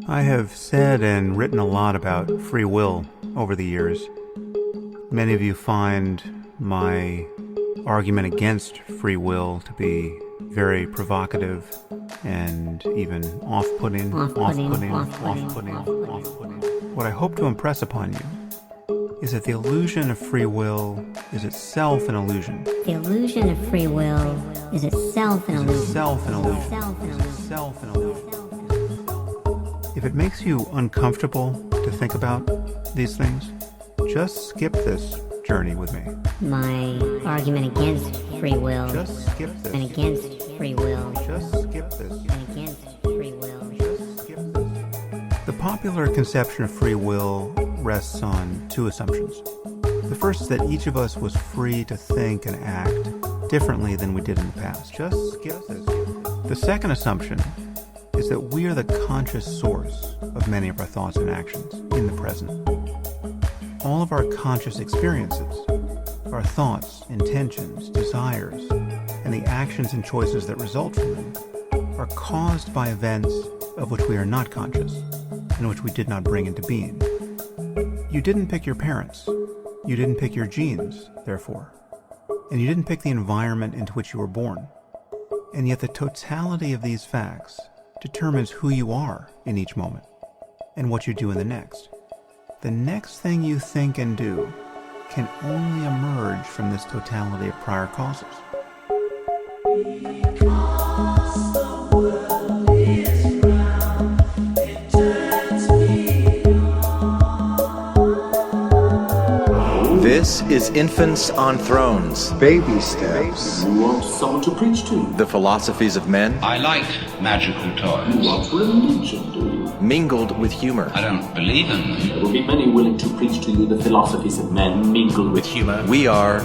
I have said and written a lot about free will over the years. Many of you find my argument against free will to be very provocative and even off-putting. What I hope to impress upon you is that the illusion of free will is itself an illusion. The illusion of free will is itself an illusion. If it makes you uncomfortable to think about these things, just skip this journey with me. My argument against free will. Just skip this. And against free will. Just skip this. And against free will. Just skip this. The popular conception of free will rests on two assumptions. The first is that each of us was free to think and act differently than we did in the past. Just skip this. The second assumption is that we are the conscious source of many of our thoughts and actions in the present. All of our conscious experiences, our thoughts, intentions, desires, and the actions and choices that result from them are caused by events of which we are not conscious and which we did not bring into being. You didn't pick your parents. You didn't pick your genes, therefore. And you didn't pick the environment into which you were born. And yet the totality of these facts determines who you are in each moment and what you do in the next. The next thing you think and do can only emerge from this totality of prior causes. This is Infants on Thrones. Baby steps. You want someone to preach to you? The philosophies of men. I like magical toys. You want religion, do you? Mingled with humor. I don't believe in them. There will be many willing to preach to you the philosophies of men mingled with humor. We are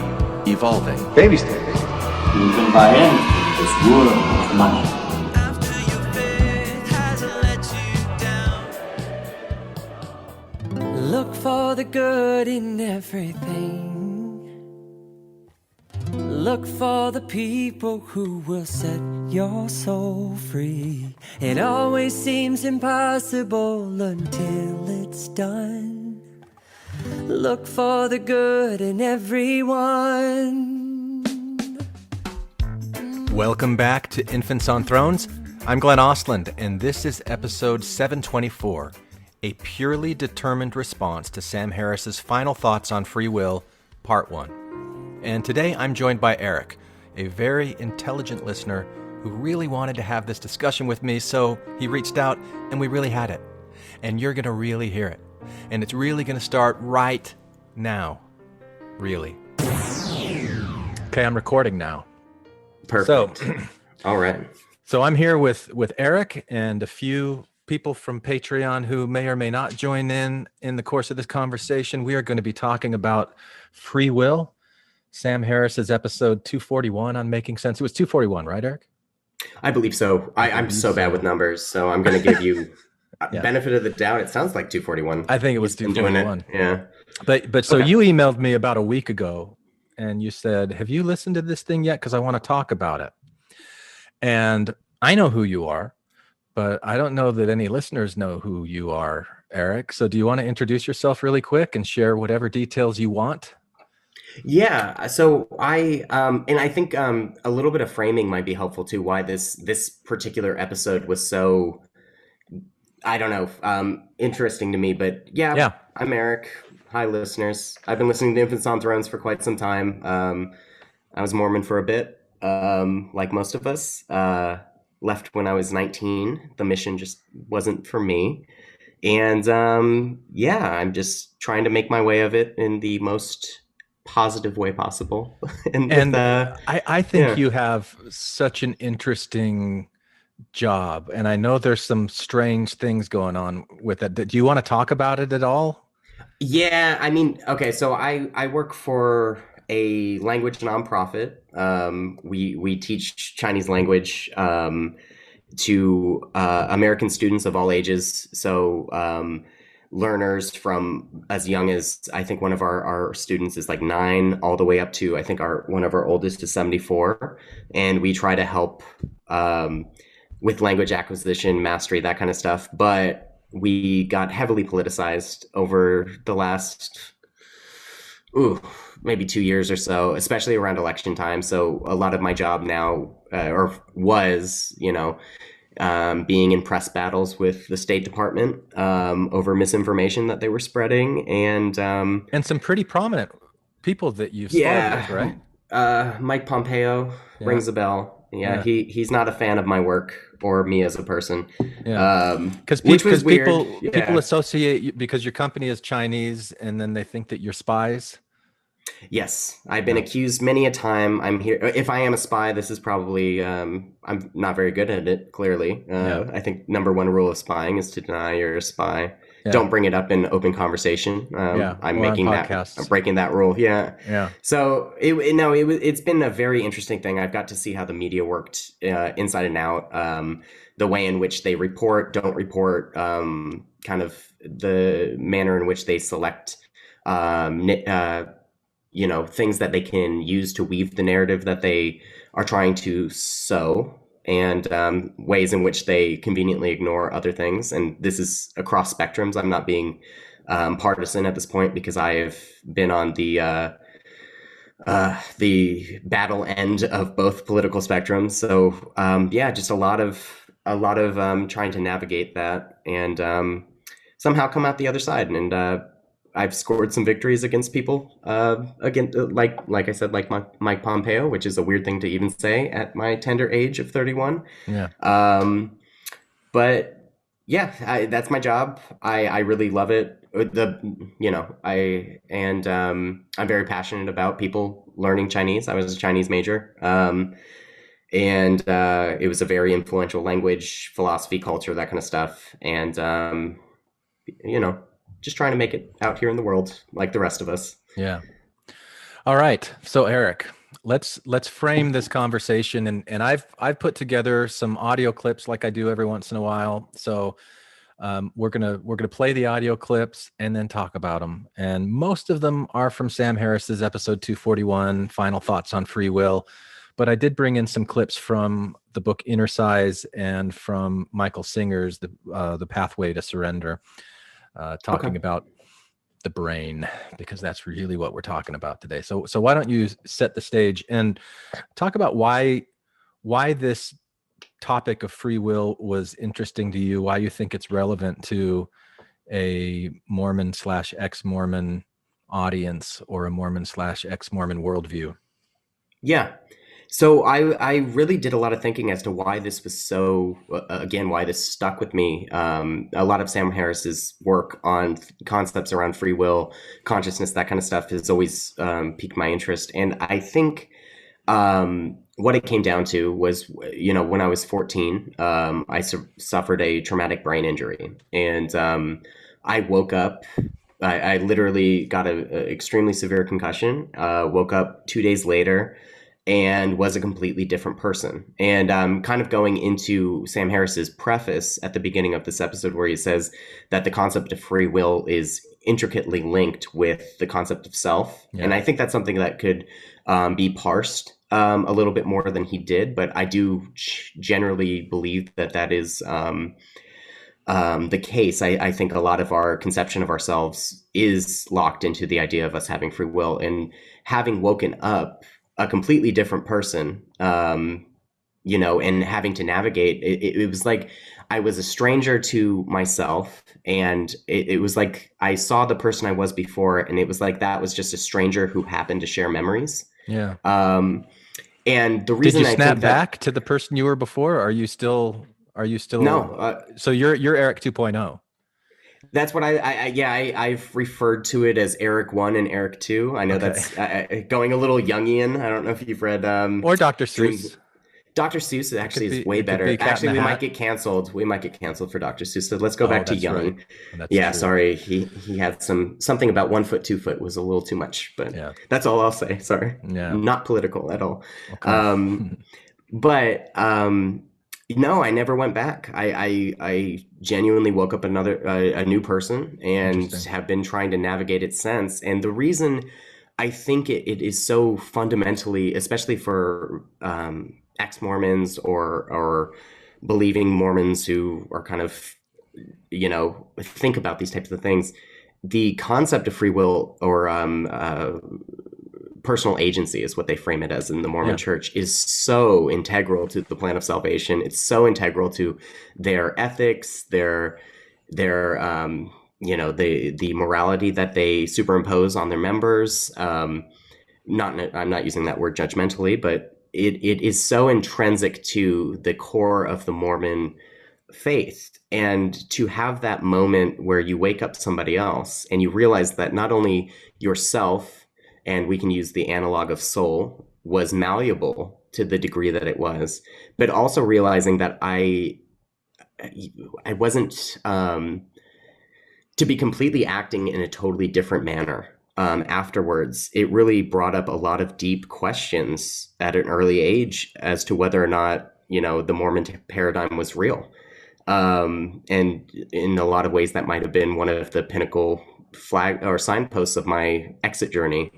evolving. Baby steps. You can buy anything in this world of money. Look for the good in everything. Look for the people who will set your soul free. It always seems impossible until it's done. Look for the good in everyone. Welcome back to Infants on Thrones. I'm Glenn Ostland, and this is episode 724. A purely determined response to Sam Harris's final thoughts on free will, part 1. And today I'm joined by Eric, a very intelligent listener who really wanted to have this discussion with me, so he reached out and we really had it. And you're going to really hear it. And it's really going to start right now. Really. Okay, I'm recording now. Perfect. So, all right. So I'm here with Eric and a few people from Patreon who may or may not join in the course of this conversation. We are going to be talking about free will. Sam Harris's episode 241 on Making Sense. It was 241, right, Eric? I believe so. I'm so bad with numbers, so I'm going to give you benefit of the doubt. It sounds like 241. I think it was 241. Yeah. But so Okay. you emailed me about a week ago and you said, have you listened to this thing yet? Because I want to talk about it. And I know who you are, but I don't know that any listeners know who you are, Eric. So do you want to introduce yourself really quick and share whatever details you want? Yeah. So I think a little bit of framing might be helpful too. Why this particular episode was so, I don't know, interesting to me. But yeah, I'm Eric. Hi, listeners. I've been listening to Infants on Thrones for quite some time. I was Mormon for a bit, like most of us. Left when I was 19. The mission just wasn't for me. And I'm just trying to make my way of it in the most positive way possible. I think you have such an interesting job. And I know there's some strange things going on with it. Do you want to talk about it at all? Yeah, I mean, okay, so I work for a language nonprofit. We teach Chinese language to American students of all ages. So learners from as young as, I think one of our students is like 9, all the way up to, I think one of our oldest is 74. And we try to help with language acquisition, mastery, that kind of stuff. But we got heavily politicized over the last maybe 2 years or so, especially around election time. So a lot of my job now, or was, being in press battles with the State Department over misinformation that they were spreading, and some pretty prominent people that you've sparred with, right? Mike Pompeo rings a bell. Yeah. He's not a fan of my work or me as a person. Yeah, because people associate you because your company is Chinese, and then they think that you're spies. Yes, I've been accused many a time. I'm here. If I am a spy, this is probably, I'm not very good at it, clearly. I think number one rule of spying is to deny you're a spy. Yeah. Don't bring it up in open conversation. I'm breaking that rule. Yeah. So it's been a very interesting thing. I've got to see how the media worked inside and out. The way in which they report, don't report, kind of the manner in which they select, things that they can use to weave the narrative that they are trying to sow, and ways in which they conveniently ignore other things. And this is across spectrums. I'm not being partisan at this point, because I have been on the battle end of both political spectrums. So just a lot of trying to navigate that and somehow come out the other side. And I've scored some victories against people, like I said, like Mike Pompeo, which is a weird thing to even say at my tender age of 31. Yeah. But yeah, that's my job. I really love it. I'm very passionate about people learning Chinese. I was a Chinese major. And it was a very influential language, philosophy, culture, that kind of stuff. And, just trying to make it out here in the world like the rest of us. Yeah. All right. So Eric, let's frame this conversation, and I've put together some audio clips like I do every once in a while. So we're gonna play the audio clips and then talk about them. And most of them are from Sam Harris's episode 241, Final Thoughts on Free Will. But I did bring in some clips from the book Inner Size and from Michael Singer's The Pathway to Surrender. Talking about the brain, because that's really what we're talking about today. So why don't you set the stage and talk about why this topic of free will was interesting to you, why you think it's relevant to a Mormon / ex-Mormon audience or a Mormon / ex-Mormon worldview. Yeah. So I really did a lot of thinking as to why this was so, why this stuck with me. A lot of Sam Harris's work on concepts around free will, consciousness, that kind of stuff has always piqued my interest. And I think what it came down to was, when I was 14, I suffered a traumatic brain injury. And I woke up. I literally got an extremely severe concussion, woke up 2 days later, and was a completely different person. And kind of going into Sam Harris's preface at the beginning of this episode, where he says that the concept of free will is intricately linked with the concept of self. Yeah. And I think that's something that could be parsed a little bit more than he did. But I do generally believe that is the case. I think a lot of our conception of ourselves is locked into the idea of us having free will. And having woken up a completely different person, and having to navigate, it was like I was a stranger to myself, and it was like I saw the person I was before, and it was like that was just a stranger who happened to share memories. Yeah. And the reason did you snap back to the person you were before? Or are you still no? So you're Eric 2.0. That's what I've referred to it as Eric 1 and Eric 2. I know that's going a little Jungian. I don't know if you've read or Dr. Seuss. Dr. Seuss actually is way better. Actually, we might get canceled. We might get canceled for Dr. Seuss. So let's go back to Jung. Right. Yeah, true. Sorry. He had something about 1 foot, 2 foot was a little too much, but that's all I'll say. Sorry. Yeah. Not political at all. Okay. No, I never went back. I genuinely woke up a new person, and have been trying to navigate it since. And the reason I think it is so fundamentally, especially for ex-Mormons or believing Mormons who are kind of think about these types of things, the concept of free will, or personal agency is what they frame it as in the Mormon church, is so integral to the plan of salvation. It's so integral to their ethics, the morality that they superimpose on their members. I'm not using that word judgmentally, but it is so intrinsic to the core of the Mormon faith. And to have that moment where you wake up somebody else and you realize that not only yourself, and we can use the analog of soul, was malleable to the degree that it was, but also realizing that I wasn't to be completely acting in a totally different manner. Afterwards, it really brought up a lot of deep questions at an early age as to whether or not, the Mormon paradigm was real. And in a lot of ways, that might have been one of the pinnacle flag or signposts of my exit journey,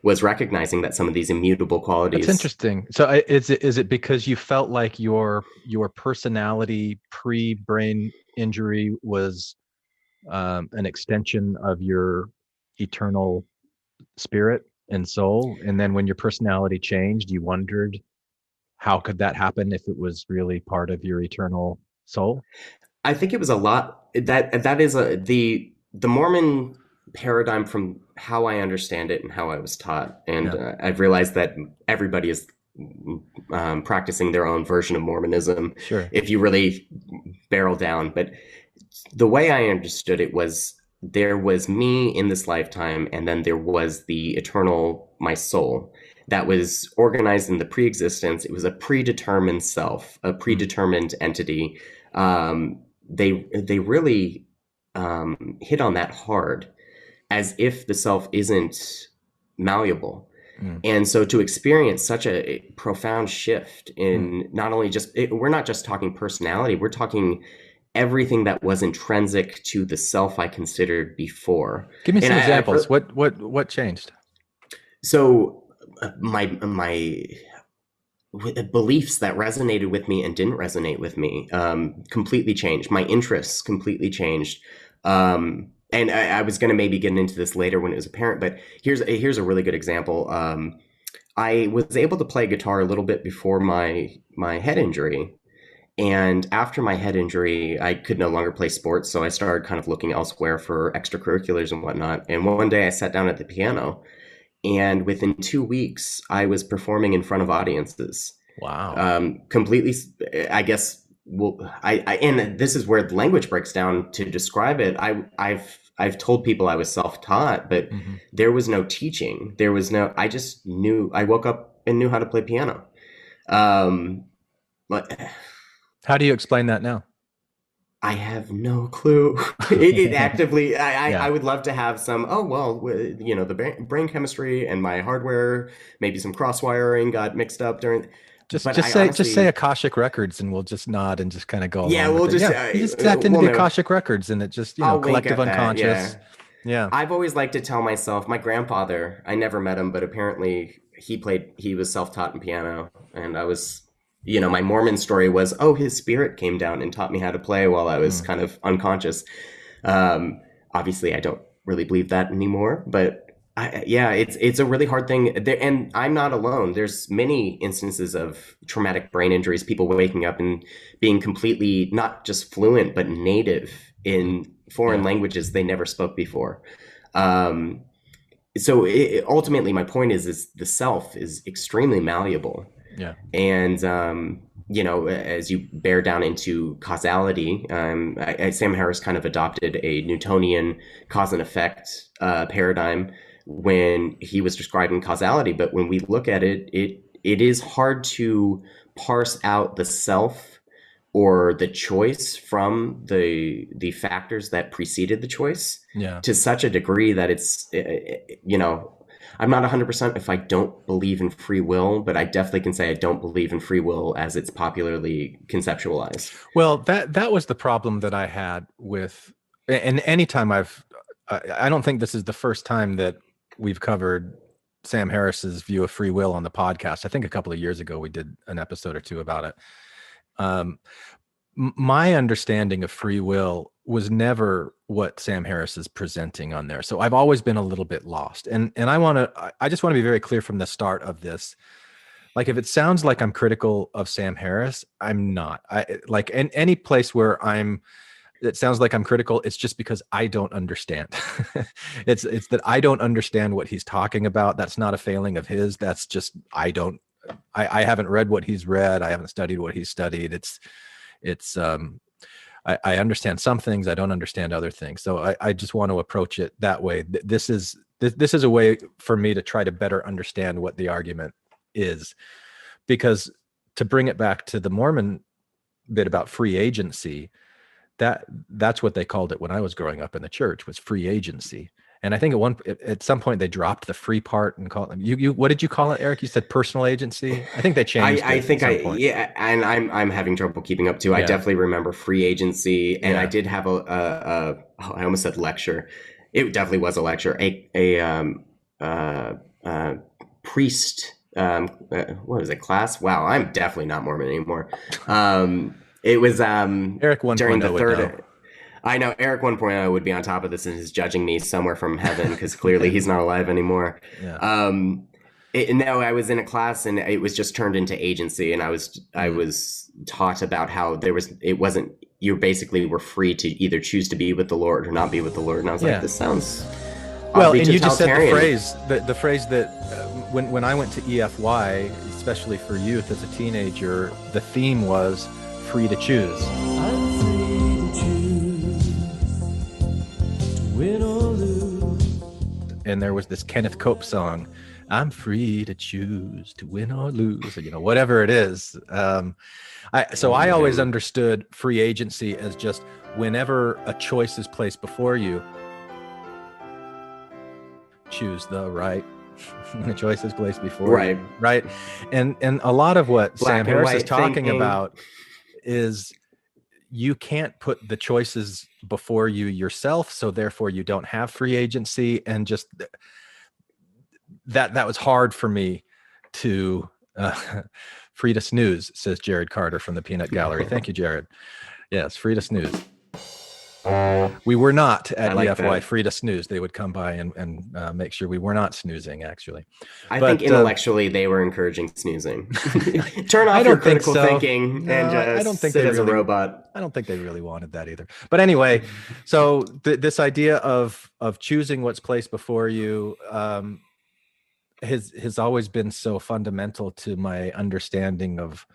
was recognizing that some of these immutable qualities. That's interesting. So is it because you felt like your personality pre-brain injury was an extension of your eternal spirit and soul, and then when your personality changed, you wondered how could that happen if it was really part of your eternal soul? I think it was a lot that is the Mormon paradigm, from how I understand it and how I was taught. And I've realized that everybody is practicing their own version of Mormonism, Sure, if you really barrel down. But the way I understood it was, there was me in this lifetime, and then there was the eternal, my soul, that was organized in the pre-existence. It was a predetermined self, a predetermined entity. They really hit on that hard, as if the self isn't malleable. And so to experience such a profound shift in not only we're not just talking personality, we're talking everything that was intrinsic to the self I considered before. give me some examples. What changed? So my beliefs that resonated with me and didn't resonate with me completely changed. My interests completely changed. And I was going to maybe get into this later when it was apparent, but here's a really good example. I was able to play guitar a little bit before my head injury. And after my head injury, I could no longer play sports. So I started kind of looking elsewhere for extracurriculars and whatnot. And one day I sat down at the piano, and within 2 weeks, I was performing in front of audiences. Wow. Completely, I guess. Well, and this is where the language breaks down to describe it. I've told people I was self-taught, but there was no teaching. I just knew. I woke up and knew how to play piano. But How do you explain that now? I have no clue. It actively, I would love to have some, the brain chemistry and my hardware, maybe some cross wiring got mixed up during. Just say Akashic Records, and we'll just nod and just kind of go. Yeah, we'll just you just tapped into the Akashic Records, and it just collective unconscious. Yeah. I've always liked to tell myself, my grandfather, I never met him, but apparently he was self-taught in piano, and I was. My Mormon story was, his spirit came down and taught me how to play while I was kind of unconscious. Obviously, I don't really believe that anymore, but it's a really hard thing. And I'm not alone. There's many instances of traumatic brain injuries, people waking up and being completely not just fluent, but native in foreign languages they never spoke before. So ultimately, my point is the self is extremely malleable. Yeah. And, as you bear down into causality, Sam Harris kind of adopted a Newtonian cause and effect paradigm when he was describing causality. But when we look at it, it is hard to parse out the self or the choice from the factors that preceded the choice to such a degree that it's, I'm not 100% if I don't believe in free will, but I definitely can say I don't believe in free will as it's popularly conceptualized. Well, that was the problem that I had with, and anytime I don't think this is the first time that we've covered Sam Harris's view of free will on the podcast. I think a couple of years ago we did an episode or two about it. my understanding of free will was never what Sam Harris is presenting on there. So I've always been a little bit lost. And I just want to be very clear from the start of this. Like, if it sounds like I'm critical of Sam Harris, I'm not. I like in any place where it sounds like I'm critical, it's just because I don't understand. it's that I don't understand what he's talking about. That's not a failing of his. That's just I haven't read what he's read. I haven't studied what he's studied. I understand some things. I don't understand other things. So I just want to approach it that way. This is a way for me to try to better understand what the argument is, because to bring it back to the Mormon bit about free agency, that's what they called it when I was growing up in the church, was free agency. And I think at some point they dropped the free part and called you. What did you call it, Eric? You said personal agency. I think they changed. Yeah, and I'm having trouble keeping up too. Yeah. I definitely remember free agency, and I did have I almost said lecture. It definitely was a lecture. A priest. What is it? Class? Wow, I'm definitely not Mormon anymore. It was Eric 1.0 during the third. I know Eric 1.0 would be on top of this and is judging me somewhere from heaven because clearly he's not alive anymore. Yeah. I was in a class and it was just turned into agency, and I was taught about how you basically were free to either choose to be with the Lord or not be with the Lord, and I was like, this sounds well. And you just said the phrase that when I went to EFY, especially for youth as a teenager, the theme was free to choose. I'm free to choose to win or lose. And there was this Kenneth Cope song, I'm free to choose to win or lose, whatever it is. I always understood free agency as just whenever a choice is placed before you, choose the right. The choice is placed before you, right? And a lot of what Sam Harris is talking about is you can't put the choices before you yourself, so therefore you don't have free agency. And just that was hard for me to free to snooze, says Jared Carter from the Peanut Gallery. Thank you, Jared. Yes, free to snooze. We were not at EFY free to snooze. They would come by and make sure we were not snoozing, actually. I think intellectually they were encouraging snoozing. Turn off your critical thinking and I don't think sit as a robot. I don't think they really wanted that either. But anyway, so this idea of choosing what's placed before you has always been so fundamental to my understanding of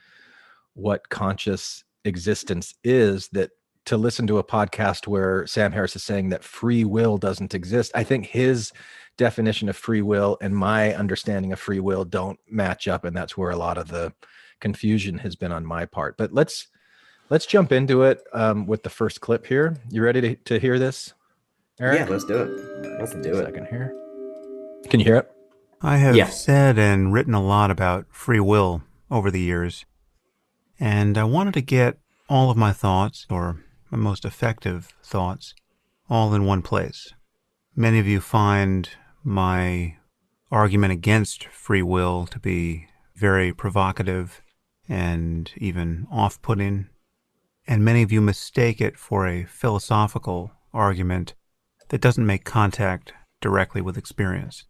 what conscious existence is, that to listen to a podcast where Sam Harris is saying that free will doesn't exist, I think his definition of free will and my understanding of free will don't match up, and that's where a lot of the confusion has been on my part. But let's jump into it with the first clip here. You ready to hear this, Eric? Yeah, let's do it. Let's do it. Second here. Can you hear it? I have said and written a lot about free will over the years, and I wanted to get all of my thoughts, or my most effective thoughts, all in one place. Many of you find my argument against free will to be very provocative and even off-putting, and many of you mistake it for a philosophical argument that doesn't make contact directly with experience.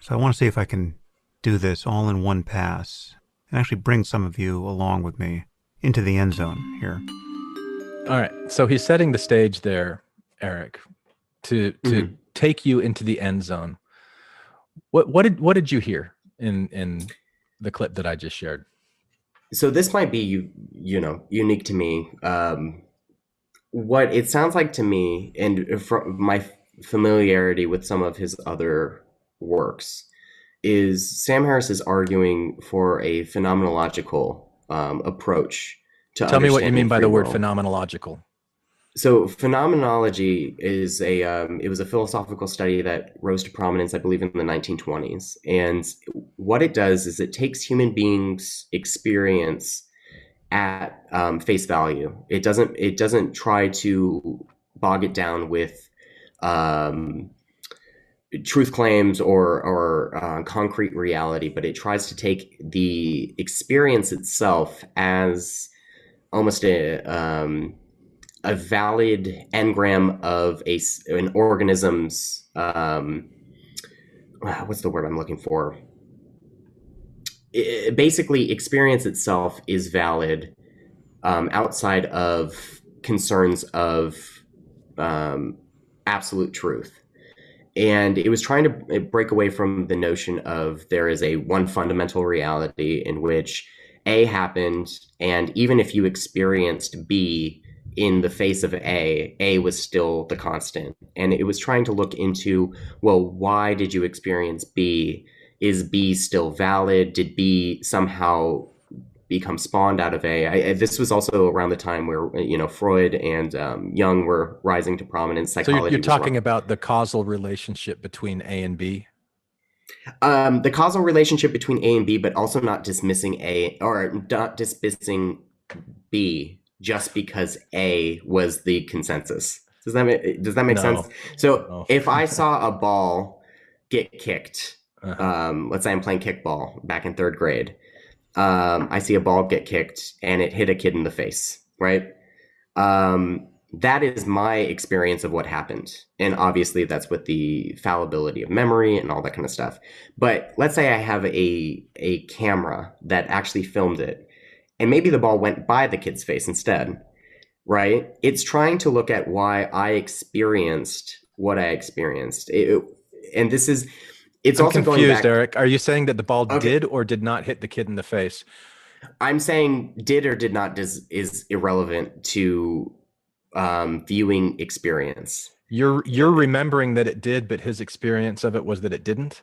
So I want to see if I can do this all in one pass and actually bring some of you along with me into the end zone here. All right. So he's setting the stage there, Eric, to take you into the end zone. What did you hear in the clip that I just shared? So this might be unique to me. What it sounds like to me, and from my familiarity with some of his other works, is Sam Harris is arguing for a phenomenological approach. Tell me what you mean by the word phenomenological. So phenomenology is it was a philosophical study that rose to prominence, I believe, in the 1920s. And what it does is it takes human beings' experience at face value. It doesn't try to bog it down with truth claims or concrete reality, but it tries to take the experience itself as almost a valid engram of an organism's what's the word I'm looking for? Basically, experience itself is valid outside of concerns of absolute truth. And it was trying to break away from the notion of there is a one fundamental reality in which A happened, and even if you experienced B in the face of A was still the constant. And it was trying to look into, well, why did you experience B? Is B still valid? Did B somehow become spawned out of A? This was also around the time where Freud and Jung were rising to prominence. So Psychology. you're talking about the causal relationship between A and B? The causal relationship between A and B, but also not dismissing A or not dismissing B just because A was the consensus. Does that make No. sense? So No. if I saw a ball get kicked, let's say I'm playing kickball back in third grade. I see a ball get kicked and it hit a kid in the face, right? That is my experience of what happened. And obviously that's with the fallibility of memory and all that kind of stuff. But let's say I have a camera that actually filmed it, and maybe the ball went by the kid's face instead, right? It's trying to look at why I experienced what I experienced. And this is... It's I'm also confused, going back, Eric. Are you saying that the ball Okay. did or did not hit the kid in the face? I'm saying did or did not is irrelevant to viewing experience. You're remembering that it did, but his experience of it was that it didn't?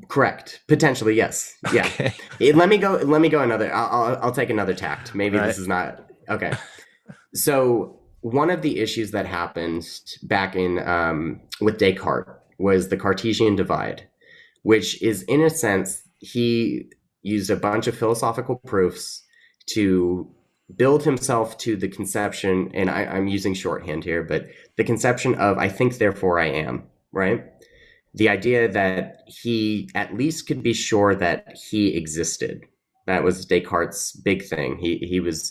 Correct. Potentially, yes. Yeah. Okay. Let me go another. I'll take another tact. Maybe All this right. is not okay. So one of the issues that happened back in with Descartes was the Cartesian divide, which is, in a sense, he used a bunch of philosophical proofs to build himself to the conception, and I'm using shorthand here, but the conception of I think, therefore I am, right? The idea that he at least could be sure that he existed. That was Descartes' big thing. He was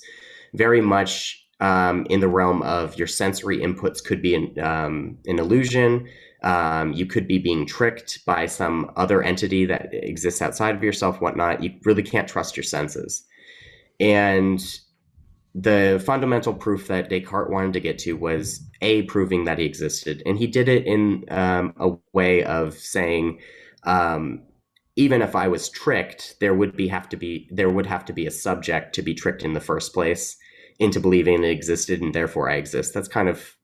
very much in the realm of your sensory inputs could be an illusion. You could be being tricked by some other entity that exists outside of yourself, whatnot. You really can't trust your senses. And the fundamental proof that Descartes wanted to get to was proving that he existed. And he did it in a way of saying, even if I was tricked, there would have to be a subject to be tricked in the first place into believing it existed, and therefore I exist. That's kind of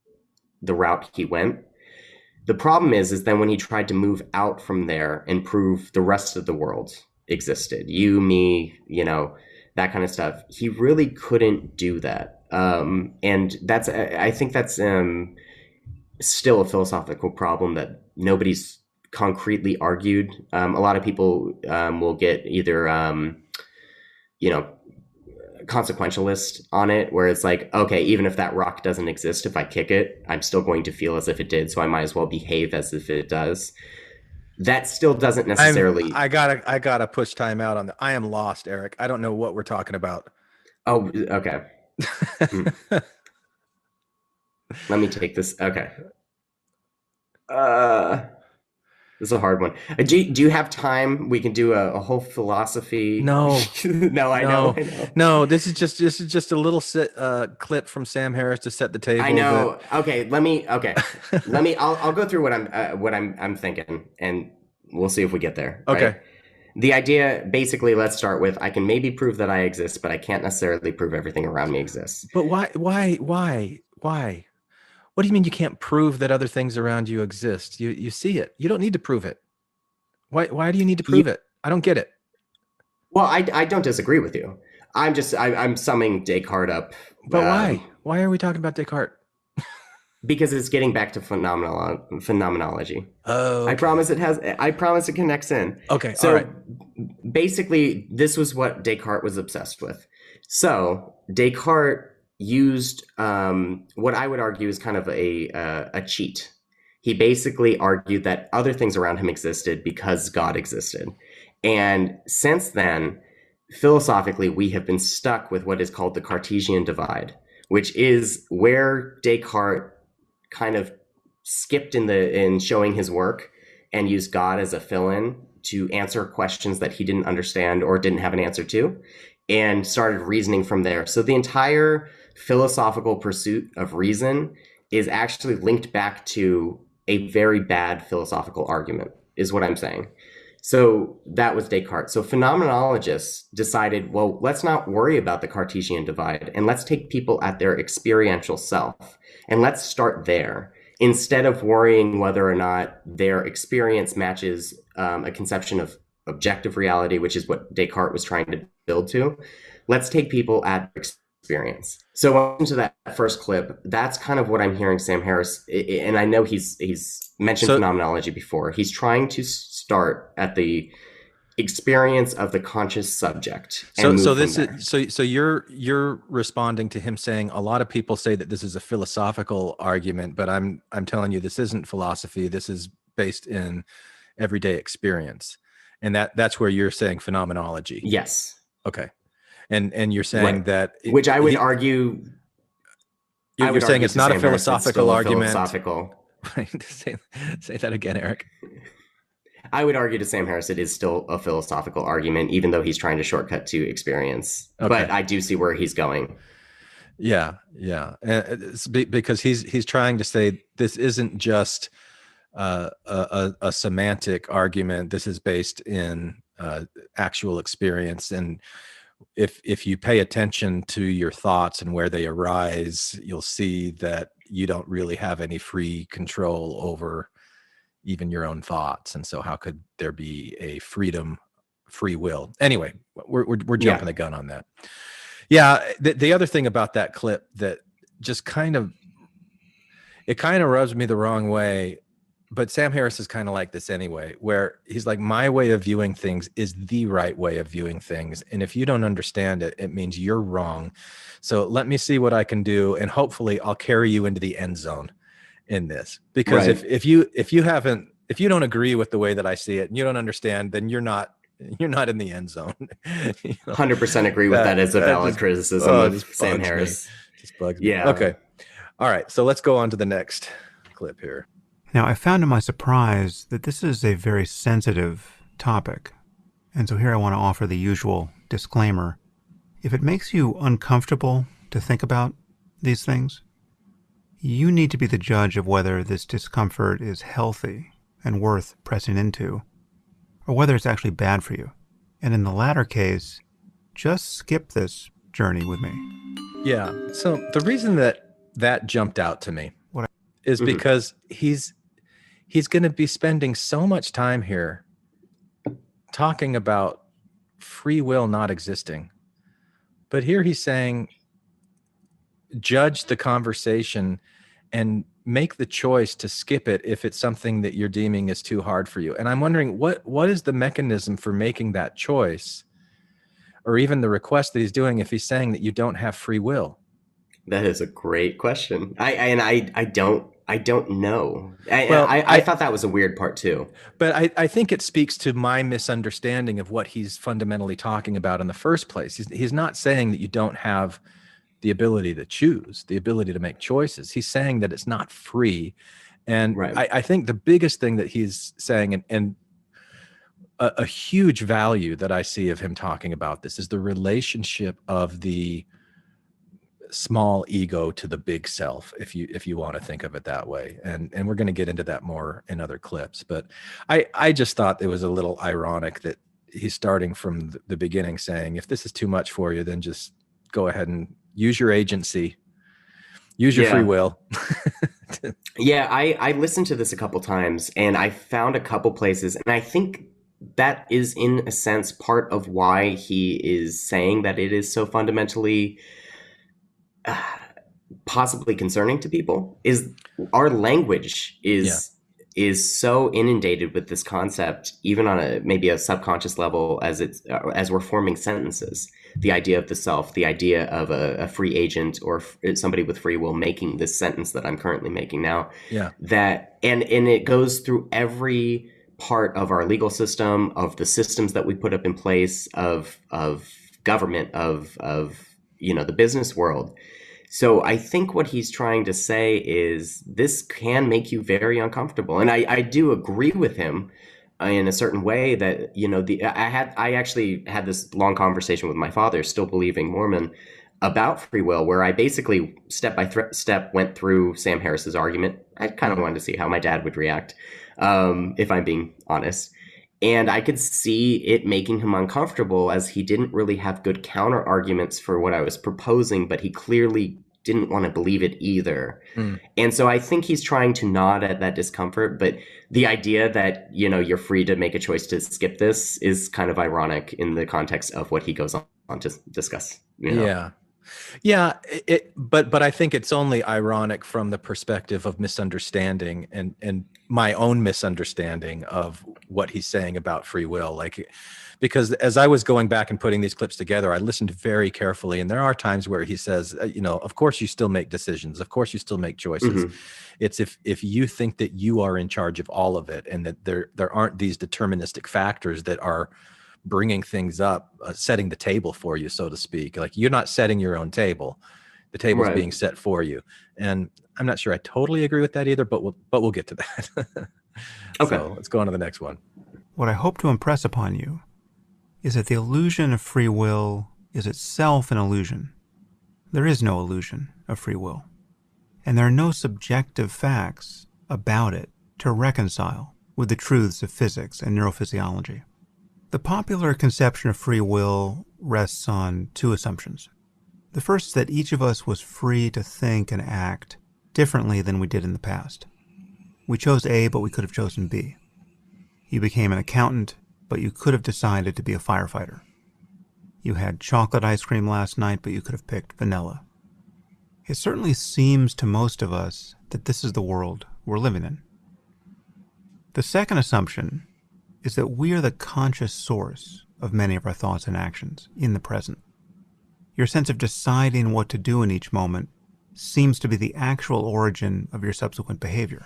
the route he went. The problem is then when he tried to move out from there and prove the rest of the world existed, you, me, that kind of stuff, he really couldn't do that. And I think that's still a philosophical problem that nobody's concretely argued. A lot of people will get either, consequentialist on it, where it's like, okay, even if that rock doesn't exist, if I kick it, I'm still going to feel as if it did, so I might as well behave as if it does. That still doesn't necessarily... I gotta push time out on that. I am lost, Eric. I don't know what we're talking about. Oh, okay. Let me take this. Okay. This is a hard one. Do you have time? We can do a whole philosophy. No. No, I know. No, this is just a little clip from Sam Harris to set the table. I know. Okay, let me. I'll go through what I'm thinking, and we'll see if we get there. Okay. Right? The idea, basically, let's start with: I can maybe prove that I exist, but I can't necessarily prove everything around me exists. But why? What do you mean you can't prove that other things around you exist? You see it. You don't need to prove it. Why do you need to prove it? I don't get it. Well, I don't disagree with you. I'm summing Descartes up. But why? Why are we talking about Descartes? Because it's getting back to phenomenology. Oh, okay. I promise it connects in. Okay. So all right. basically, this was what Descartes was obsessed with. So Descartes used what I would argue is kind of a cheat. He basically argued that other things around him existed because God existed. And since then, philosophically, we have been stuck with what is called the Cartesian divide, which is where Descartes kind of skipped in showing his work and used God as a fill-in to answer questions that he didn't understand or didn't have an answer to, and started reasoning from there. So the entire philosophical pursuit of reason is actually linked back to a very bad philosophical argument, is what I'm saying. So that was Descartes. So phenomenologists decided, well, let's not worry about the Cartesian divide, and let's take people at their experiential self, and let's start there, instead of worrying whether or not their experience matches a conception of objective reality, which is what Descartes was trying to build to. Let's take people at experience. So into that first clip, that's kind of what I'm hearing Sam Harris, and I know he's mentioned phenomenology before. He's trying to start at the experience of the conscious subject. So you're responding to him saying a lot of people say that this is a philosophical argument, but I'm telling you this isn't philosophy. This is based in everyday experience, and that's where you're saying phenomenology. Yes. Okay. And you're saying that which I would argue. You're saying it's not a philosophical argument. Philosophical. Right. Say that again, Eric. I would argue to Sam Harris it is still a philosophical argument, even though he's trying to shortcut to experience. Okay. But I do see where he's going. Yeah. It's because he's trying to say this isn't just a semantic argument. This is based in actual experience, and if you pay attention to your thoughts and where they arise, you'll see that you don't really have any free control over even your own thoughts. And so how could there be a free will? Anyway, we're jumping the gun on that. Yeah. The other thing about that clip that just kind of rubs me the wrong way, but Sam Harris is kind of like this anyway, where he's like, my way of viewing things is the right way of viewing things. And if you don't understand it, it means you're wrong. So let me see what I can do. And hopefully I'll carry you into the end zone in this. Because if you don't agree with the way that I see it and you don't understand, then you're not in the end zone. 100% agree with that as a valid criticism of Sam Harris. Just bugs me. Yeah. Okay. All right. So let's go on to the next clip here. Now, I found to my surprise that this is a very sensitive topic. And so here I want to offer the usual disclaimer. If it makes you uncomfortable to think about these things, you need to be the judge of whether this discomfort is healthy and worth pressing into, or whether it's actually bad for you. And in the latter case, just skip this journey with me. Yeah. So the reason that jumped out to me is because he's going to be spending so much time here talking about free will not existing. But here he's saying, judge the conversation and make the choice to skip it if it's something that you're deeming is too hard for you. And I'm wondering what is the mechanism for making that choice, or even the request that he's doing if he's saying that you don't have free will? That is a great question. I don't know. I thought that was a weird part too. But I think it speaks to my misunderstanding of what he's fundamentally talking about in the first place. He's not saying that you don't have the ability to choose, the ability to make choices. He's saying that it's not free. And I think the biggest thing that he's saying, and a huge value that I see of him talking about this, is the relationship of the small ego to the big self, if you want to think of it that way. And we're going to get into that more in other clips. But I just thought it was a little ironic that he's starting from the beginning saying, if this is too much for you, then just go ahead and use your agency, use your free will. I listened to this a couple times and I found a couple places, and I think that is in a sense part of why he is saying that it is so fundamentally possibly concerning to people, is our language is so inundated with this concept, even on maybe a subconscious level, as we're forming sentences. The idea of the self, the idea of a free agent or somebody with free will making this sentence that I'm currently making now. Yeah. And it goes through every part of our legal system, of the systems that we put up in place, of government, of the business world. So I think what he's trying to say is this can make you very uncomfortable. And I do agree with him in a certain way that, I actually had this long conversation with my father, still believing Mormon, about free will, where I basically step by step went through Sam Harris's argument. I kind of wanted to see how my dad would react, if I'm being honest. And I could see it making him uncomfortable, as he didn't really have good counter arguments for what I was proposing, but he clearly didn't want to believe it either. And so I think he's trying to nod at that discomfort, but the idea that, you're free to make a choice to skip this is kind of ironic in the context of what he goes on to discuss. Yeah. But I think it's only ironic from the perspective of misunderstanding and my own misunderstanding of what he's saying about free will. Because as I was going back and putting these clips together, I listened very carefully. And there are times where he says, of course you still make decisions. Of course you still make choices. Mm-hmm. It's if you think that you are in charge of all of it, and that there aren't these deterministic factors that are bringing things up, setting the table for you, so to speak. Like, you're not setting your own table. The table's Right. being set for you. And I'm not sure I totally agree with that either, but we'll get to that. Okay. So let's go on to the next one. What I hope to impress upon you is that the illusion of free will is itself an illusion. There is no illusion of free will. And there are no subjective facts about it to reconcile with the truths of physics and neurophysiology. The popular conception of free will rests on two assumptions. The first is that each of us was free to think and act differently than we did in the past. We chose A, but we could have chosen B. You became an accountant, but you could have decided to be a firefighter. You had chocolate ice cream last night, but you could have picked vanilla. It certainly seems to most of us that this is the world we're living in. The second assumption is that we are the conscious source of many of our thoughts and actions in the present. Your sense of deciding what to do in each moment seems to be the actual origin of your subsequent behavior.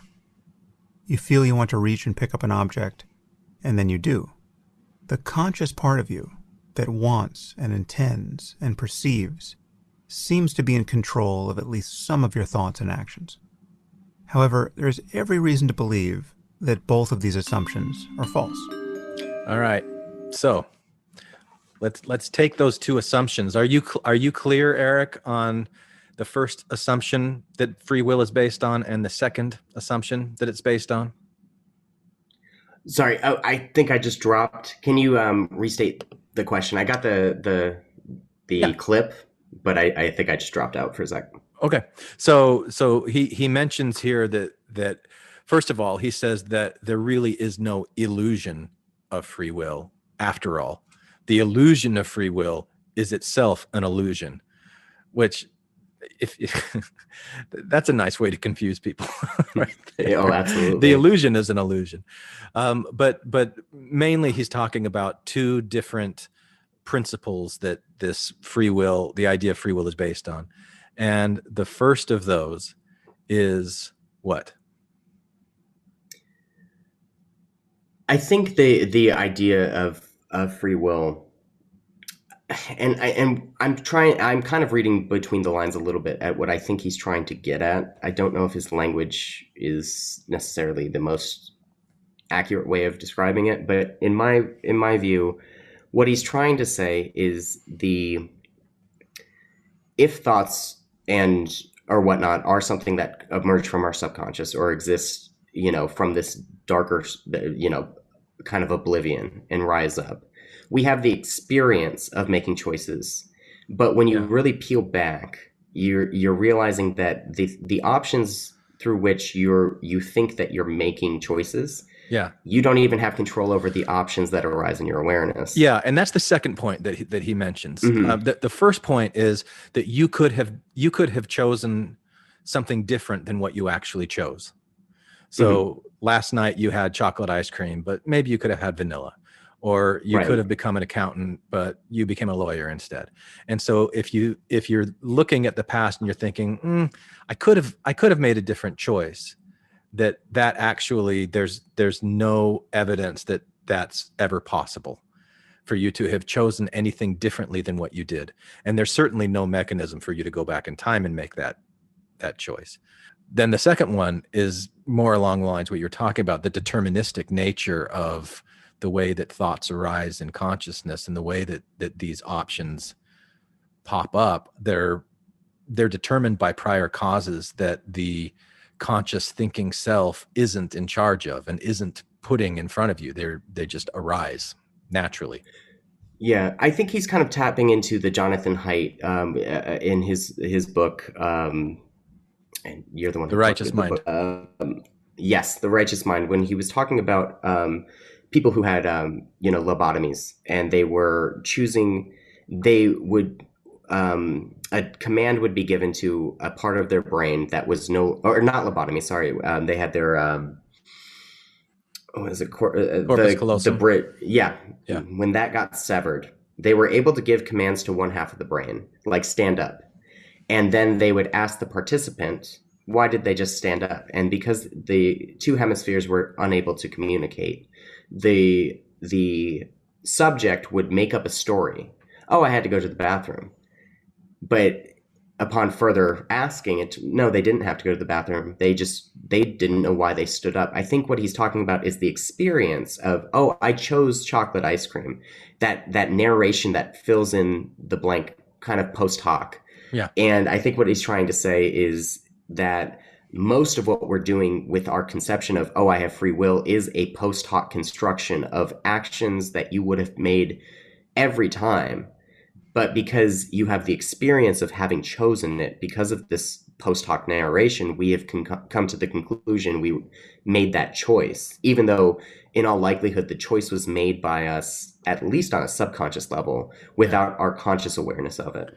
You feel you want to reach and pick up an object, and then you do. The conscious part of you that wants and intends and perceives seems to be in control of at least some of your thoughts and actions. However, there is every reason to believe that both of these assumptions are false. All right. So let's take those two assumptions. Are you clear, Eric, on the first assumption that free will is based on, and the second assumption that it's based on? Sorry, I think I just dropped. Can you restate the question? I got the clip, but I think I just dropped out for a sec. Okay. So he mentions here that first of all, he says that there really is no illusion of free will after all. The illusion of free will is itself an illusion, which if that's a nice way to confuse people. Right there. Oh, absolutely. The illusion is an illusion. But mainly he's talking about two different principles that this free will, the idea of free will, is based on. And the first of those is what? I think the idea of free will, and I'm kind of reading between the lines a little bit at what I think he's trying to get at. I don't know if his language is necessarily the most accurate way of describing it, but in my view, what he's trying to say is if thoughts or whatnot are something that emerge from our subconscious or exists, from this darker, kind of oblivion and rise up, we have the experience of making choices. But when you really peel back, you're realizing that the options through which you think that you're making choices, you don't even have control over the options that arise in your awareness. Yeah, and that's the second point that he mentions. Mm-hmm. The first point is that you could have chosen something different than what you actually chose. So last night you had chocolate ice cream, but maybe you could have had vanilla. Or you could have become an accountant, but you became a lawyer instead. And so if you're looking at the past and you're thinking, I could have made a different choice, that actually there's no evidence that that's ever possible for you to have chosen anything differently than what you did. And there's certainly no mechanism for you to go back in time and make that choice. Then the second one is more along the lines what you're talking about, the deterministic nature of the way that thoughts arise in consciousness and the way that these options pop up. They're determined by prior causes that the conscious thinking self isn't in charge of and isn't putting in front of you. They just arise naturally. Yeah, I think he's kind of tapping into the Jonathan Haidt in his book. And you're the one who The Righteous Mind. Yes, The Righteous Mind. When he was talking about people who had lobotomies, and they were choosing, they would a command would be given to a part of their brain that was not lobotomy. Sorry, they had their what is it? Corpus callosum. Yeah. When that got severed, they were able to give commands to one half of the brain, like stand up. And then they would ask the participant, why did they just stand up? And because the two hemispheres were unable to communicate, the subject would make up a story. Oh, I had to go to the bathroom. But upon further asking, no, they didn't have to go to the bathroom. They didn't know why they stood up. I think what he's talking about is the experience of, oh, I chose chocolate ice cream. That narration that fills in the blank kind of post hoc. Yeah. And I think what he's trying to say is that most of what we're doing with our conception of, oh, I have free will, is a post hoc construction of actions that you would have made every time. But because you have the experience of having chosen it, because of this post hoc narration, we have come to the conclusion we made that choice, even though in all likelihood the choice was made by us, at least on a subconscious level, without our conscious awareness of it.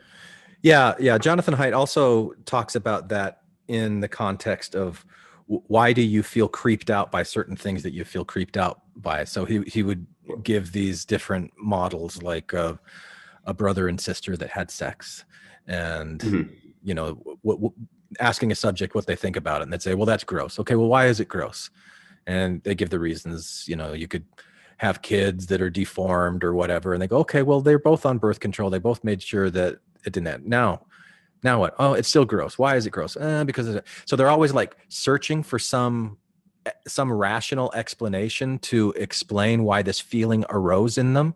Yeah. Jonathan Haidt also talks about that in the context of why do you feel creeped out by certain things that you feel creeped out by? So he would give these different models, like a brother and sister that had sex, and asking a subject what they think about it, and they'd say, well, that's gross. Okay, well, why is it gross? And they give the reasons. You could have kids that are deformed or whatever, and they go, okay, well, they're both on birth control. They both made sure that it didn't happen. Now what? Oh, it's still gross. Why is it gross? Because of it. So they're always like searching for some rational explanation to explain why this feeling arose in them.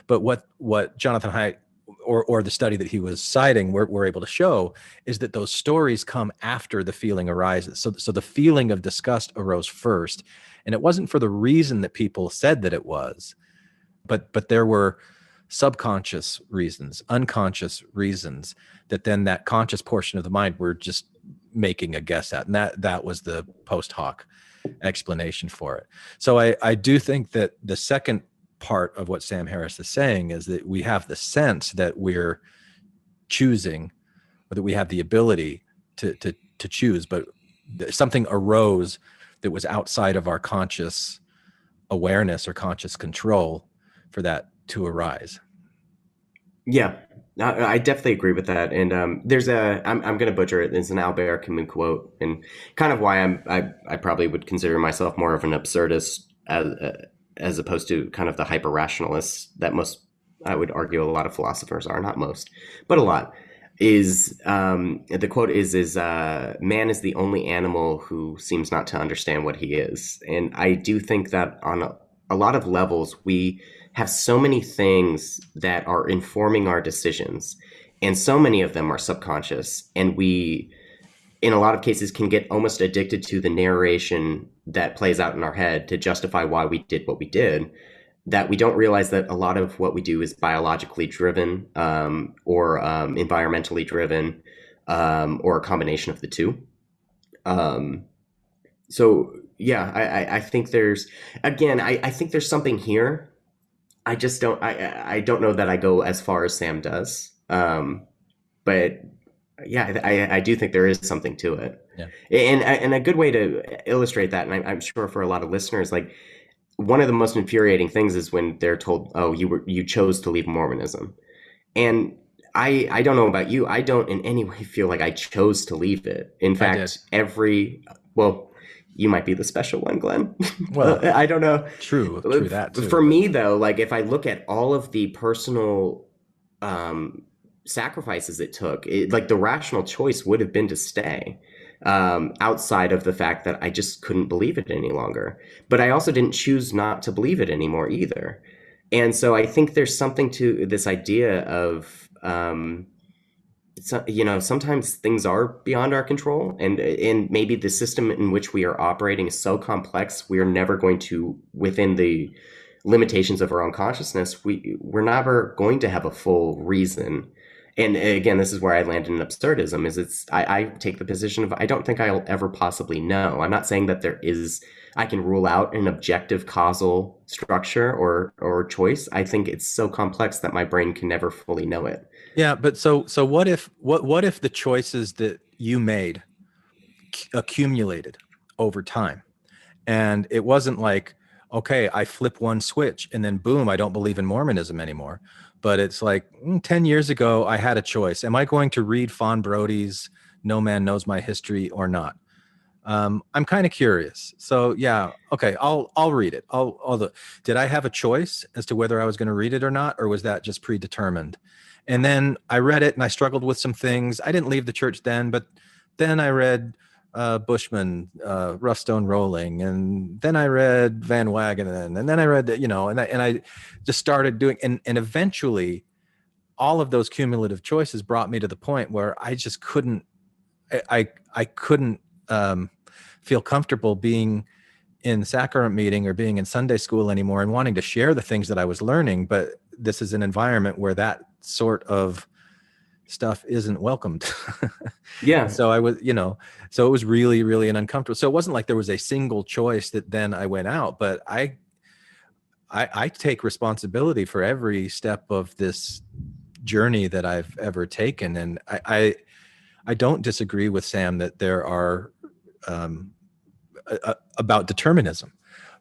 But what Jonathan Haidt or the study that he was citing we're able to show is that those stories come after the feeling arises. So the feeling of disgust arose first, and it wasn't for the reason that people said that it was, but there were subconscious reasons, unconscious reasons that then that conscious portion of the mind were just making a guess at, and that was the post hoc explanation for it. So I do think that the second part of what Sam Harris is saying is that we have the sense that we're choosing, or that we have the ability to choose, but something arose that was outside of our conscious awareness or conscious control for that to arise. Yeah, I definitely agree with that. And there's I'm going to butcher it. It's an Albert Camus quote, and kind of why I probably would consider myself more of an absurdist as opposed to kind of the hyper rationalists that most, I would argue, a lot of philosophers are. Not most, but a lot. Is the quote is man is the only animal who seems not to understand what he is. And I do think that on a lot of levels we have so many things that are informing our decisions, and so many of them are subconscious, and we in a lot of cases can get almost addicted to the narration that plays out in our head to justify why we did what we did, that we don't realize that a lot of what we do is biologically driven, or environmentally driven, or a combination of the two. So yeah, I think there's, again, I think there's something here. I just don't, I don't know that I go as far as Sam does. But yeah, I do think there is something to it. Yeah. And a good way to illustrate that, and I'm sure for a lot of listeners, like, one of the most infuriating things is when they're told, oh, you chose to leave Mormonism. And I don't know about you. I don't in any way feel like I chose to leave it. In fact, you might be the special one, Glenn. Well, I don't know. true that too. For me, though, like if I look at all of the personal sacrifices it took, like the rational choice would have been to stay, outside of the fact that I just couldn't believe it any longer. But I also didn't choose not to believe it anymore either. And so I think there's something to this idea of, sometimes things are beyond our control, and maybe the system in which we are operating is so complex, we are never going to, within the limitations of our own consciousness, we're never going to have a full reason. And again, this is where I land in absurdism. I take the position of, I don't think I'll ever possibly know. I'm not saying that I can rule out an objective causal structure or choice. I think it's so complex that my brain can never fully know it. Yeah, but so what if the choices that you made accumulated over time, and it wasn't like, okay, I flip one switch and then boom, I don't believe in Mormonism anymore. But it's like 10 years ago, I had a choice. Am I going to read Fawn Brody's No Man Knows My History or not? I'm kind of curious. So yeah, okay, I'll read it. Did I have a choice as to whether I was going to read it or not, or was that just predetermined? And then I read it and I struggled with some things. I didn't leave the church then, but then I read Bushman, Rough Stone Rolling, and then I read Van Wagenen, and then I read, and I just started doing, and eventually all of those cumulative choices brought me to the point where I just couldn't, I couldn't feel comfortable being in sacrament meeting or being in Sunday school anymore and wanting to share the things that I was learning. But this is an environment where that sort of stuff isn't welcomed. Yeah. So I was, so it was really, really an uncomfortable. So it wasn't like there was a single choice that then I went out, but I take responsibility for every step of this journey that I've ever taken. And I don't disagree with Sam that there are about determinism,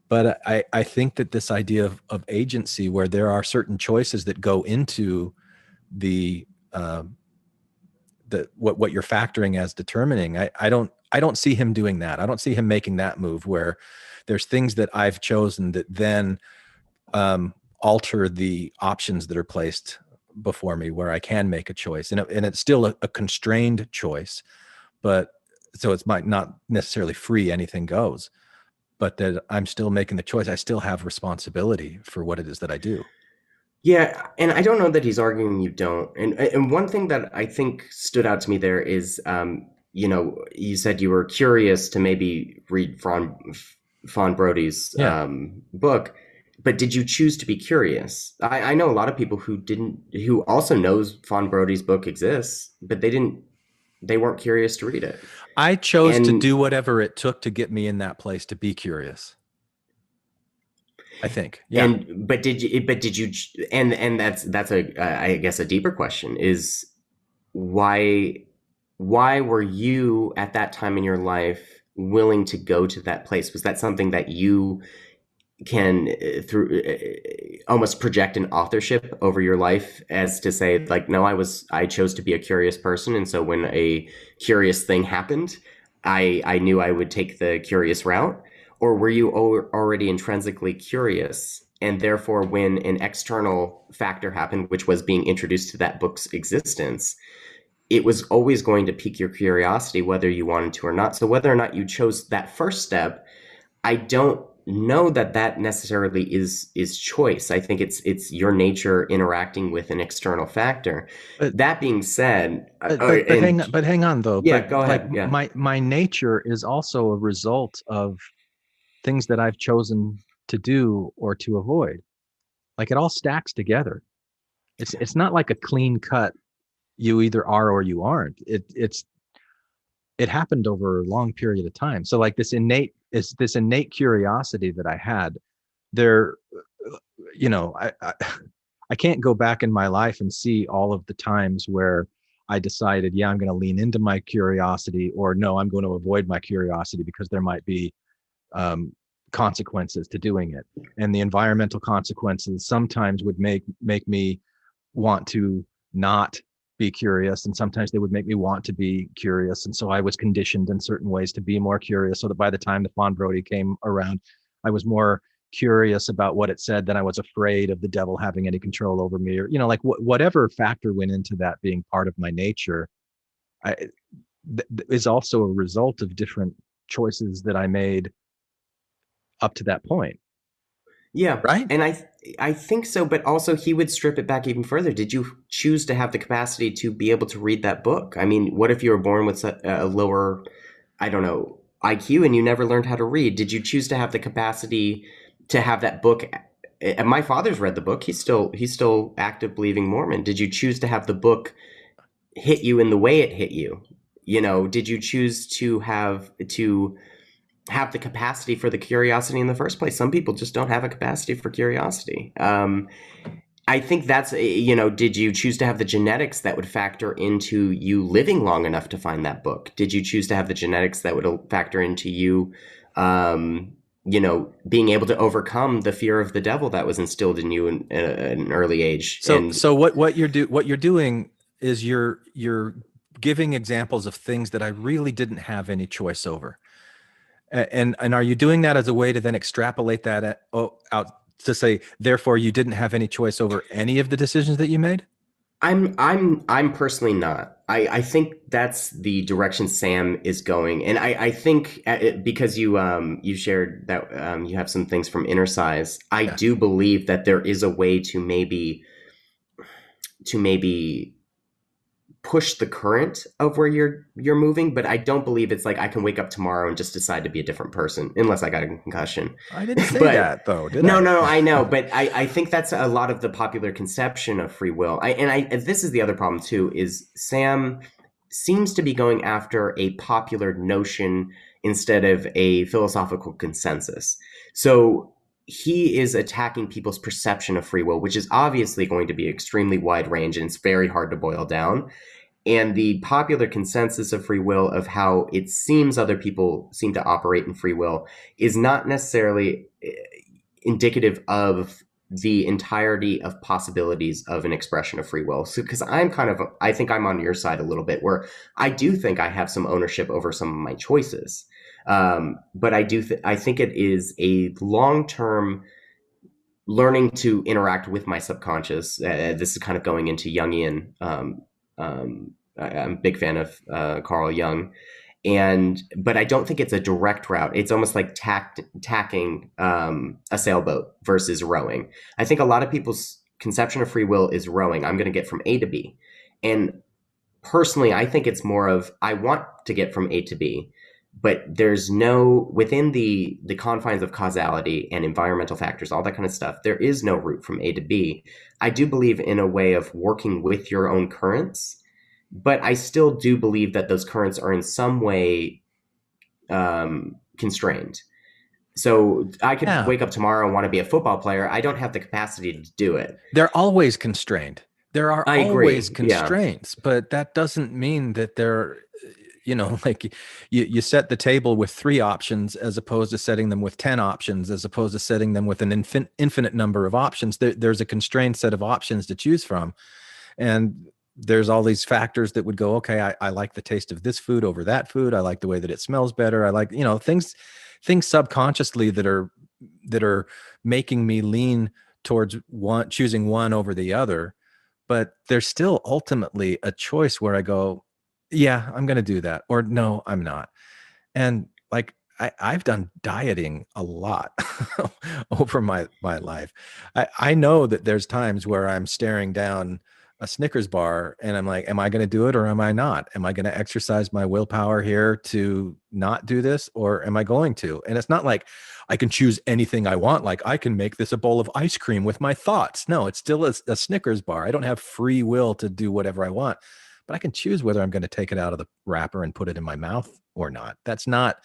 but I think that this idea of agency, where there are certain choices that go into what you're factoring as determining, I don't see him doing that. I don't see him making that move where there's things that I've chosen that then alter the options that are placed before me, where I can make a choice, and it's still a constrained choice, but so it's might not necessarily free, anything goes, but that I'm still making the choice. I still have responsibility for what it is that I do. Yeah, and I don't know that he's arguing you don't. And one thing that I think stood out to me there is, you said you were curious to maybe read Fawn Brody's book, but did you choose to be curious? I know a lot of people who also knows Fawn Brody's book exists, but they weren't curious to read it. I chose to do whatever it took to get me in that place to be curious, I think. Yeah. But did you, and that's I guess a deeper question is why were you at that time in your life willing to go to that place? Was that something that you can through almost project an authorship over your life, as to say, like, no, I chose to be a curious person, and so when a curious thing happened, I knew I would take the curious route? Or were you already intrinsically curious, and therefore when an external factor happened, which was being introduced to that book's existence, it was always going to pique your curiosity whether you wanted to or not? So whether or not you chose that first step, I don't know that necessarily is choice. I think it's your nature interacting with an external factor. But that being said, hang on though. Yeah, go ahead. My nature is also a result of things that I've chosen to do or to avoid. Like, it all stacks together. It's not like a clean cut, you either are or you aren't. It happened over a long period of time. So like this innate curiosity that I had there, I can't go back in my life and see all of the times where I decided, I'm going to lean into my curiosity, or no, I'm going to avoid my curiosity because there might be consequences to doing it. And the environmental consequences sometimes would make me want to not be curious, and sometimes they would make me want to be curious. And so I was conditioned in certain ways to be more curious, so that by the time the Fawn Brody came around, I was more curious about what it said than I was afraid of the devil having any control over me, or, like whatever factor went into that being part of my nature, is also a result of different choices that I made up to that point. Yeah. Right. And I think so, but also he would strip it back even further. Did you choose to have the capacity to be able to read that book? I mean, what if you were born with a lower, I don't know, IQ and you never learned how to read? Did you choose to have the capacity to have that book? My father's read the book. He's still active believing Mormon. Did you choose to have the book hit you in the way it hit you? Did you choose to have the capacity for the curiosity in the first place? Some people just don't have a capacity for curiosity. I think that's, did you choose to have the genetics that would factor into you living long enough to find that book? Did you choose to have the genetics that would factor into you, being able to overcome the fear of the devil that was instilled in you in an early age? So what you're doing is you're giving examples of things that I really didn't have any choice over. And are you doing that as a way to then extrapolate that out to say, therefore, you didn't have any choice over any of the decisions that you made? I'm personally not. I think that's the direction Sam is going, and I think because you shared that you have some things from Inner Size. I do believe that there is a way to maybe push the current of where you're moving, but I don't believe it's like I can wake up tomorrow and just decide to be a different person unless I got a concussion. I didn't say that though, did I? No, I know, but I think that's a lot of the popular conception of free will. This is the other problem too, is Sam seems to be going after a popular notion instead of a philosophical consensus. So he is attacking people's perception of free will, which is obviously going to be extremely wide range and it's very hard to boil down. And the popular consensus of free will, of how it seems other people seem to operate in free will, is not necessarily indicative of the entirety of possibilities of an expression of free will. So, because I think I'm on your side a little bit, where I do think I have some ownership over some of my choices. But I think it is a long-term learning to interact with my subconscious. This is kind of going into Jungian. I'm a big fan of Carl Jung, but I don't think it's a direct route. It's almost like tacking a sailboat versus rowing. I think a lot of people's conception of free will is rowing. I'm going to get from A to B, and personally, I think it's more of I want to get from A to B, but there's no, within the confines of causality and environmental factors, all that kind of stuff, there is no route from A to B. I do believe in a way of working with your own currents, but I still do believe that those currents are in some way constrained. So I could wake up tomorrow and want to be a football player. I don't have the capacity to do it. They're always constrained. There are always constraints, but that doesn't mean that they're, like you set the table with 3 options as opposed to setting them with 10 options, as opposed to setting them with an infinite number of options. There's a constrained set of options to choose from. And there's all these factors that would go, okay, I like the taste of this food over that food. I like the way that it smells better. I like, things subconsciously that are making me lean towards choosing one over the other. But there's still ultimately a choice where I go, yeah, I'm going to do that. Or no, I'm not. And like, I've done dieting a lot over my life. I know that there's times where I'm staring down a Snickers bar and I'm like, am I going to do it or am I not? Am I going to exercise my willpower here to not do this, or am I going to? And it's not like I can choose anything I want. Like I can make this a bowl of ice cream with my thoughts. No, it's still a Snickers bar. I don't have free will to do whatever I want, but I can choose whether I'm going to take it out of the wrapper and put it in my mouth or not. That's not.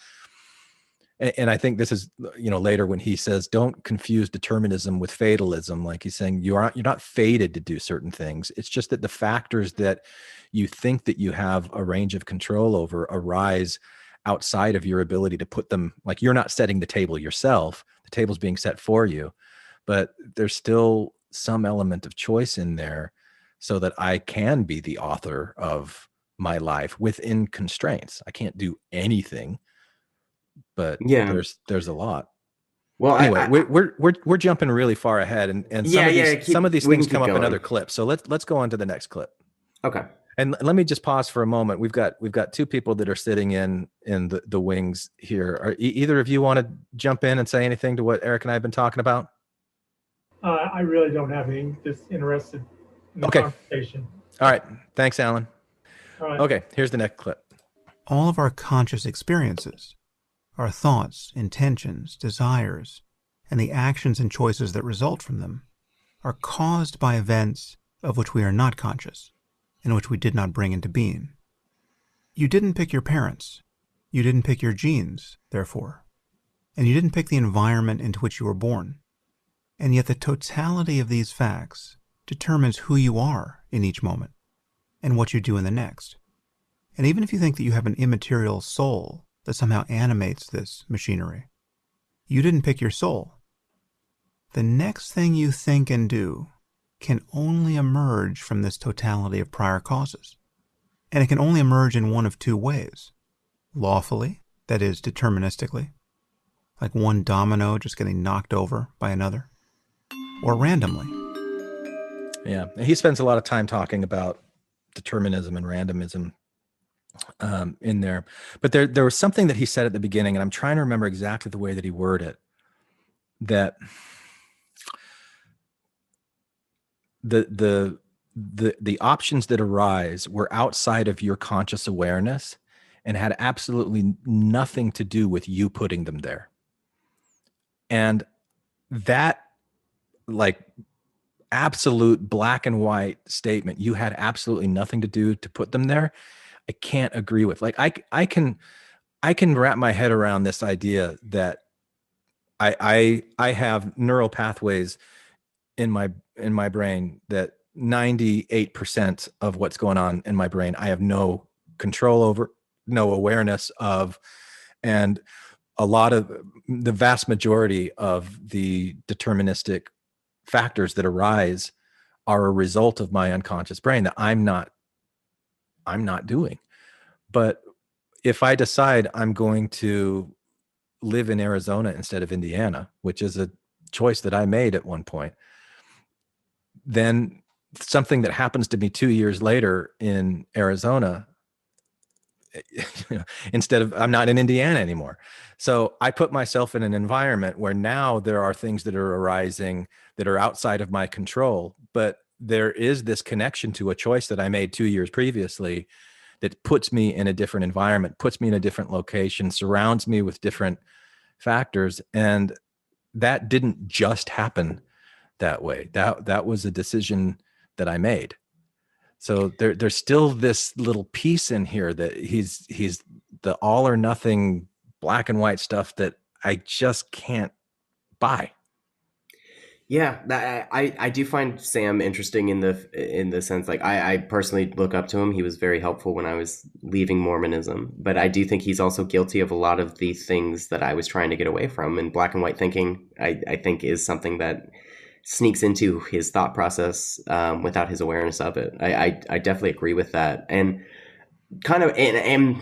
And I think this is, later when he says, don't confuse determinism with fatalism. Like he's saying, you're not fated to do certain things. It's just that the factors that you think that you have a range of control over arise outside of your ability to put them, like you're not setting the table yourself. The table's being set for you, but there's still some element of choice in there so that I can be the author of my life within constraints. I can't do anything, but Yeah. there's a lot. Well, Anyway, we're jumping really far ahead, and some of these we can things come keep up in going. other clips. So let's go on to the next clip. Okay. And let me just pause for a moment. We've got two people that are sitting in the wings here. Are either of you want to jump in and say anything to what Eric and I have been talking about? I really don't have anything that's interested in the Okay. conversation. All right. Thanks, Alan. All right. Okay, here's the next clip. All of our conscious experiences, our thoughts, intentions, desires, and the actions and choices that result from them are caused by events of which we are not conscious and which we did not bring into being. You didn't pick your parents. You didn't pick your genes, therefore. And you didn't pick the environment into which you were born. And yet the totality of these facts determines who you are in each moment and what you do in the next. And even if you think that you have an immaterial soul that somehow animates this machinery, you didn't pick your soul. The next thing you think and do can only emerge from this totality of prior causes. And it can only emerge in one of two ways. Lawfully, that is, deterministically, like one domino just getting knocked over by another, or randomly. Yeah, he spends a lot of time talking about determinism and randomism in there. But there was something that he said at the beginning, and I'm trying to remember exactly the way that he worded it, that the options that arise were outside of your conscious awareness and had absolutely nothing to do with you putting them there. And that, like, absolute black and white statement, you had absolutely nothing to do to put them there, I can't agree with. Like, I can wrap my head around this idea that I have neural pathways in my brain that 98% of what's going on in my brain I have no control over, no awareness of, and a lot of the vast majority of the deterministic factors that arise are a result of my unconscious brain that I'm not doing. But if I decide I'm going to live in Arizona instead of Indiana, which is a choice that I made at one point, then something that happens to me 2 years later in Arizona, instead of, I'm not in Indiana anymore. So I put myself in an environment where now there are things that are arising that are outside of my control, but there is this connection to a choice that I made 2 years previously that puts me in a different environment, puts me in a different location, surrounds me with different factors. And that didn't just happen that way. That was a decision that I made. So there's still this little piece in here that he's the all or nothing black and white stuff that I just can't buy. Yeah, I do find Sam interesting in the sense, like, I personally look up to him. He was very helpful when I was leaving Mormonism, but I do think he's also guilty of a lot of the things that I was trying to get away from. And black and white thinking, I think, is something that sneaks into his thought process without his awareness of it. I definitely agree with that, and kind of, and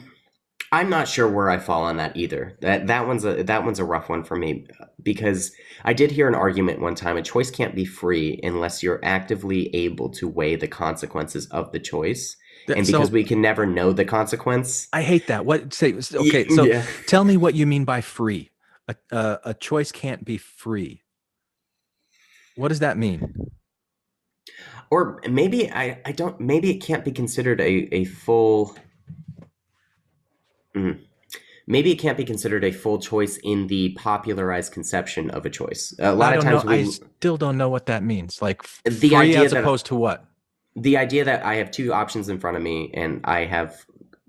I'm not sure where I fall on that either. That one's a rough one for me, because I did hear an argument one time: a choice can't be free unless you're actively able to weigh the consequences of the choice. And because we can never know the consequence. I hate that. Okay, so yeah. Tell me what you mean by free. A choice can't be free. What does that mean? Or maybe maybe it can't be considered a full. Maybe it can't be considered a full choice in the popularized conception of a choice. A lot of times I still don't know what that means. Like, the free idea as opposed to what? The idea that I have two options in front of me and I have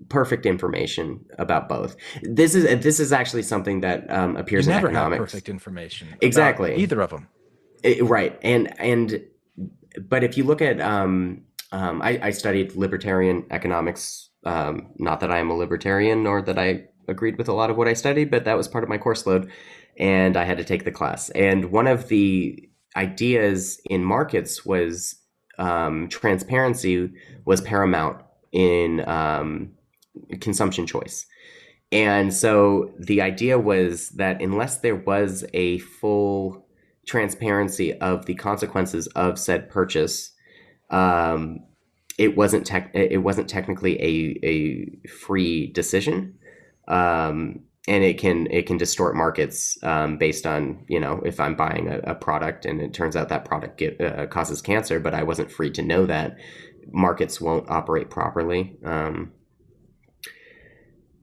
perfect information about both. This is actually something that appears in economics. Never have perfect information. Exactly. About either of them. Right. But if you look at, I studied libertarian economics. Not that I am a libertarian nor that I agreed with a lot of what I studied, but that was part of my course load, and I had to take the class. And one of the ideas in markets was transparency was paramount in consumption choice. And so the idea was that unless there was a full transparency of the consequences of said purchase, it wasn't technically a free decision, and it can distort markets based on, if I'm buying a product and it turns out that product causes cancer, but I wasn't free to know that, markets won't operate properly.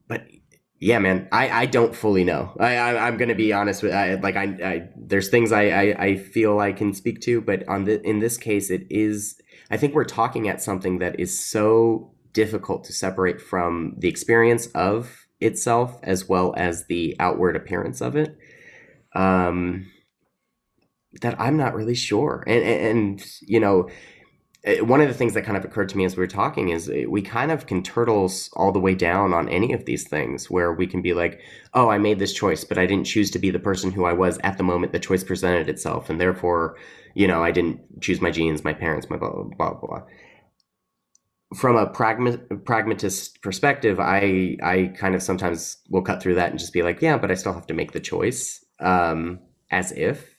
But yeah, man, I don't fully know. I'm going to be honest with there's things I feel I can speak to, but in this case, I think we're talking at something that is so difficult to separate from the experience of itself as well as the outward appearance of it, that I'm not really sure. And one of the things that kind of occurred to me as we were talking is we kind of can turtle all the way down on any of these things, where we can be like, oh, I made this choice, but I didn't choose to be the person who I was at the moment the choice presented itself. And therefore, I didn't choose my genes, my parents, my blah, blah, blah, blah. From a pragmatist perspective, I kind of sometimes will cut through that and just be like, yeah, but I still have to make the choice, as if.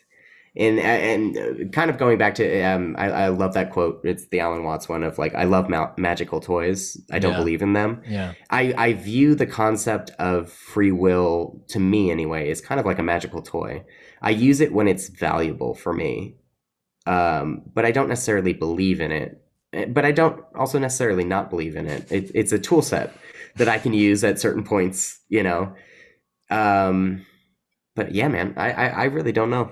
And kind of going back to, I love that quote. It's the Alan Watts one of like, I love magical toys. I don't believe in them. Yeah. I view the concept of free will, to me anyway, is kind of like a magical toy. I use it when it's valuable for me, but I don't necessarily believe in it. But I don't also necessarily not believe in it. It's a tool set that I can use at certain points, But yeah, man, I really don't know.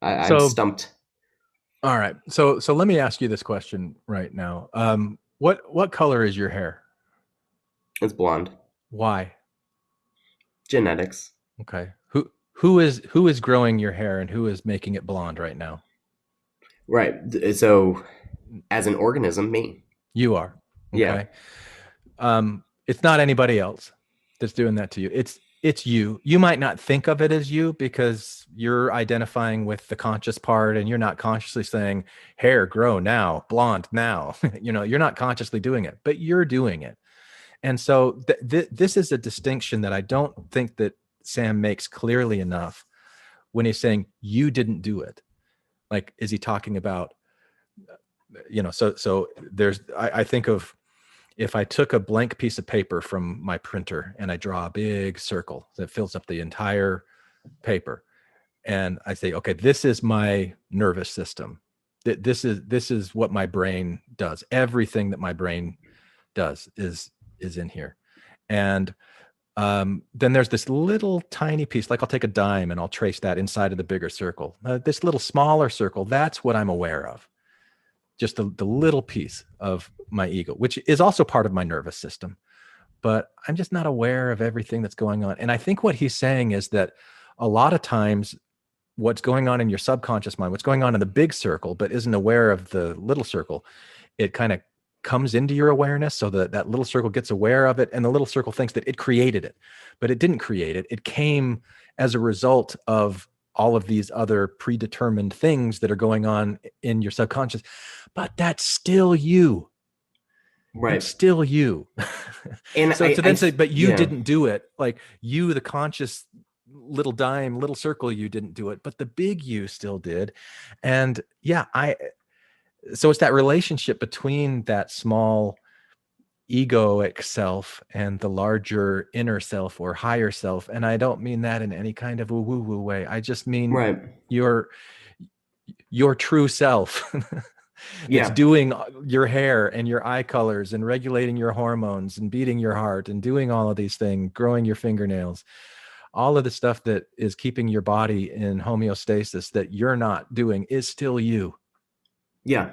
I'm stumped. All right. So let me ask you this question right now. What color is your hair? It's blonde. Why? Genetics. Okay. Who is growing your hair and who is making it blonde right now? Right. So as an organism, me. You are. Okay. Yeah. It's not anybody else that's doing that to you. It's you. You might not think of it as you because you're identifying with the conscious part and you're not consciously saying hair grow now, blonde now. You're not consciously doing it, but you're doing it. And so this is a distinction that I don't think that Sam makes clearly enough when he's saying you didn't do it. Like, is he talking about, so there's, I think of, if I took a blank piece of paper from my printer and I draw a big circle that fills up the entire paper, and I say, okay, this is my nervous system. This is what my brain does. Everything that my brain does is in here. And then there's this little tiny piece, like I'll take a dime and I'll trace that inside of the bigger circle. This little smaller circle, that's what I'm aware of. Just the little piece of my ego, which is also part of my nervous system, but I'm just not aware of everything that's going on. And I think what he's saying is that a lot of times what's going on in your subconscious mind, what's going on in the big circle, but isn't aware of the little circle, it kind of comes into your awareness so that little circle gets aware of it. And the little circle thinks that it created it, but it didn't create it. It came as a result of all of these other predetermined things that are going on in your subconscious, but that's still you. Right. It's still you. And so to then say, but you didn't do it. Like you, the conscious little dime, little circle, you didn't do it, but the big you still did. And so it's that relationship between that small egoic self and the larger inner self or higher self. And I don't mean that in any kind of a woo-woo way. I just mean your true self. It's doing your hair and your eye colors and regulating your hormones and beating your heart and doing all of these things, growing your fingernails, all of the stuff that is keeping your body in homeostasis that you're not doing is still you. Yeah.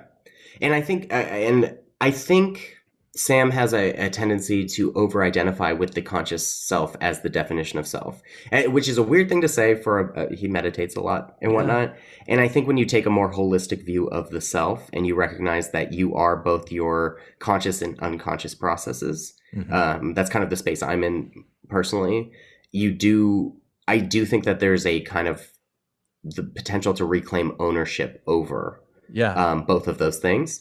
And I think Sam has a tendency to over-identify with the conscious self as the definition of self, which is a weird thing to say for he meditates a lot and whatnot. And I think when you take a more holistic view of the self and you recognize that you are both your conscious and unconscious processes, that's kind of the space I'm in personally. I do think that there's a kind of the potential to reclaim ownership over both of those things.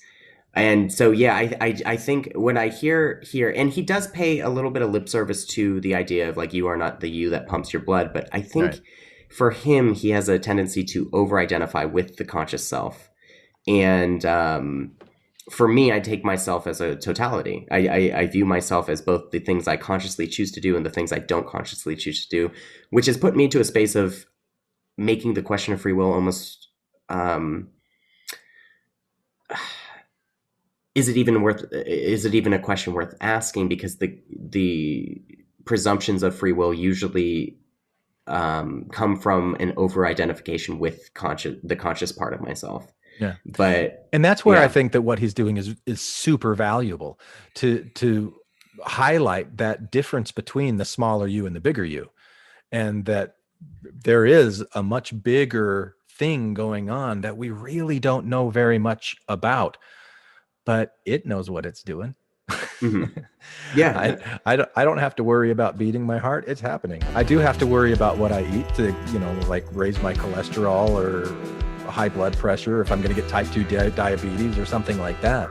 And so, yeah, I think when I hear here, and he does pay a little bit of lip service to the idea of like, you are not the you that pumps your blood. But I think for him, he has a tendency to over-identify with the conscious self. And for me, I take myself as a totality. I view myself as both the things I consciously choose to do and the things I don't consciously choose to do, which has put me to a space of making the question of free will almost... Is it even a question worth asking? Because the presumptions of free will usually come from an over-identification with the conscious part of myself. Yeah. And that's where I think that what he's doing is super valuable to highlight that difference between the smaller you and the bigger you, and that there is a much bigger thing going on that we really don't know very much about. But it knows what it's doing. Mm-hmm. Yeah. I don't have to worry about beating my heart. It's happening. I do have to worry about what I eat to, like raise my cholesterol or high blood pressure, if I'm going to get type 2 diabetes or something like that.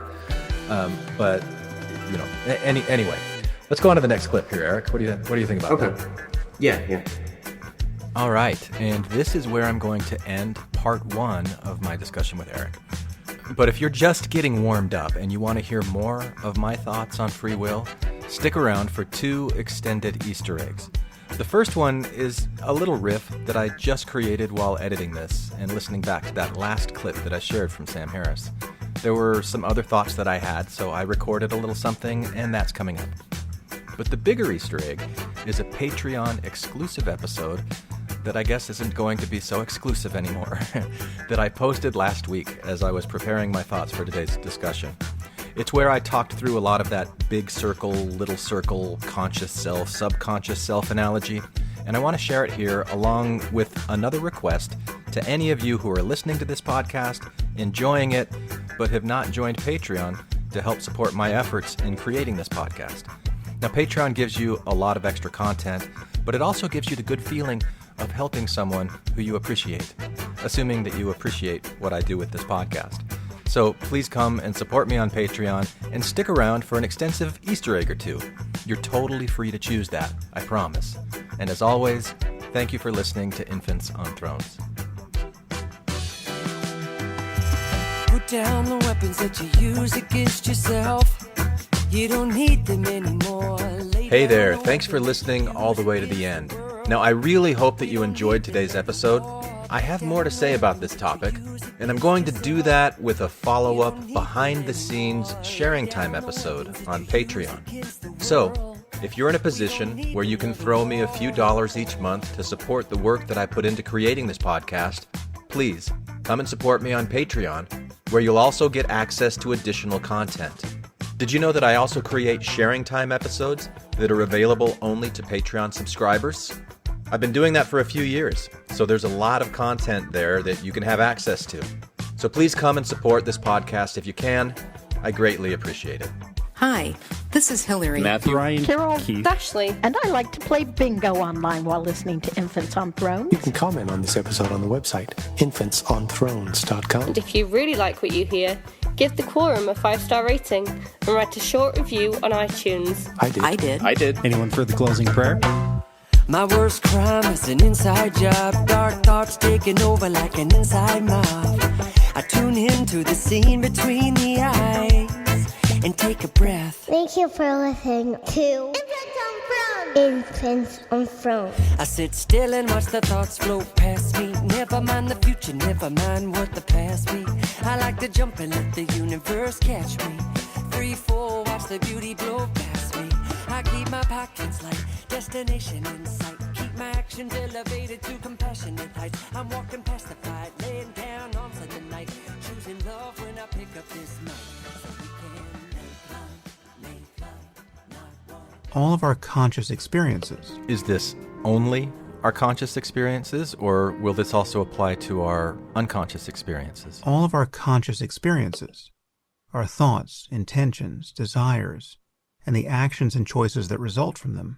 But anyway, let's go on to the next clip here, Eric. What do you think about that? Yeah. All right. And this is where I'm going to end part 1 of my discussion with Eric. But if you're just getting warmed up and you want to hear more of my thoughts on free will, stick around for 2 extended Easter eggs. The first one is a little riff that I just created while editing this and listening back to that last clip that I shared from Sam Harris. There were some other thoughts that I had, so I recorded a little something, and that's coming up. But the bigger Easter egg is a Patreon exclusive episode that I guess isn't going to be so exclusive anymore, that I posted last week as I was preparing my thoughts for today's discussion. It's where I talked through a lot of that big circle, little circle, conscious self, subconscious self analogy, and I want to share it here along with another request to any of you who are listening to this podcast, enjoying it, but have not joined Patreon to help support my efforts in creating this podcast. Now, Patreon gives you a lot of extra content, but it also gives you the good feeling of helping someone who you appreciate, assuming that you appreciate what I do with this podcast. So please come and support me on Patreon and stick around for an extensive Easter egg or 2. You're totally free to choose that, I promise. And as always, thank you for listening to Infants on Thrones. Put down the weapons that you use against yourself. You don't need them anymore. Hey there, thanks for listening all the way to the end. Now, I really hope that you enjoyed today's episode. I have more to say about this topic, and I'm going to do that with a follow-up behind-the-scenes sharing time episode on Patreon. So, if you're in a position where you can throw me a few dollars each month to support the work that I put into creating this podcast, please come and support me on Patreon, where you'll also get access to additional content. Did you know that I also create sharing time episodes that are available only to Patreon subscribers? I've been doing that for a few years, so there's a lot of content there that you can have access to. So please come and support this podcast if you can. I greatly appreciate it. Hi, this is Hillary. Matthew. Ryan. Carol. Keith. Ashley. And I like to play bingo online while listening to Infants on Thrones. You can comment on this episode on the website, infantsonthrones.com. And if you really like what you hear, give the Quorum a 5-star rating and write a short review on iTunes. I did. Anyone for the closing prayer? My worst crime is an inside job. Dark thoughts taking over like an inside mob. I tune into the scene between the eyes and take a breath. Thank you for listening to Infants on Thrones. I sit still and watch the thoughts float past me. Never mind the future, never mind what the past be. I like to jump and let the universe catch me. 3, 4, watch the beauty blow past me. I keep my pockets light, destination in sight. Keep my actions elevated to compassionate heights. I'm walking past the fight, laying down arms of the night. Choosing love when I pick up this mic. So we can make love, not war. All of our conscious experiences. Is this only our conscious experiences, or will this also apply to our unconscious experiences? All of our conscious experiences, our thoughts, intentions, desires, and the actions and choices that result from them,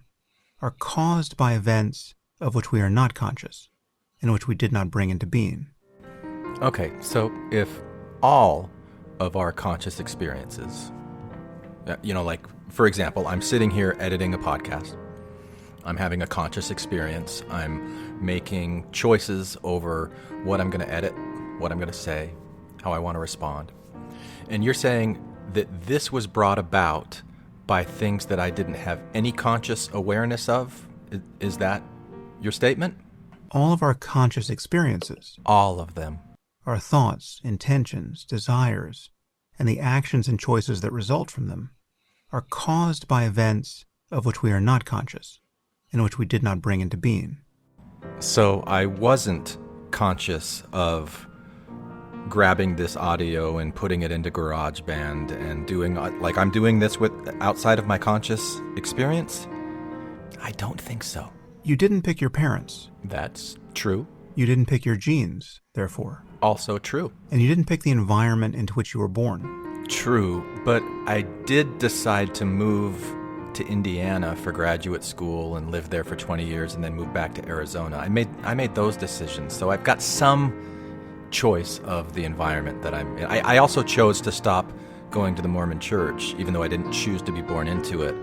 are caused by events of which we are not conscious, and which we did not bring into being. Okay, so if all of our conscious experiences. Like, for example, I'm sitting here editing a podcast. I'm having a conscious experience. I'm making choices over what I'm going to edit, what I'm going to say, how I want to respond. And you're saying that this was brought about by things that I didn't have any conscious awareness of? Is that your statement? All of our conscious experiences, all of them, our thoughts, intentions, desires, and the actions and choices that result from them, are caused by events of which we are not conscious, and which we did not bring into being. So I wasn't conscious of grabbing this audio and putting it into GarageBand and doing, like I'm doing this with outside of my conscious experience? I don't think so. You didn't pick your parents. That's true. You didn't pick your genes, therefore. Also true. And you didn't pick the environment into which you were born. True, but I did decide to move to Indiana for graduate school and live there for 20 years and then move back to Arizona. I made those decisions, so I've got some choice of the environment that I'm in. I also chose to stop going to the Mormon church, even though I didn't choose to be born into it.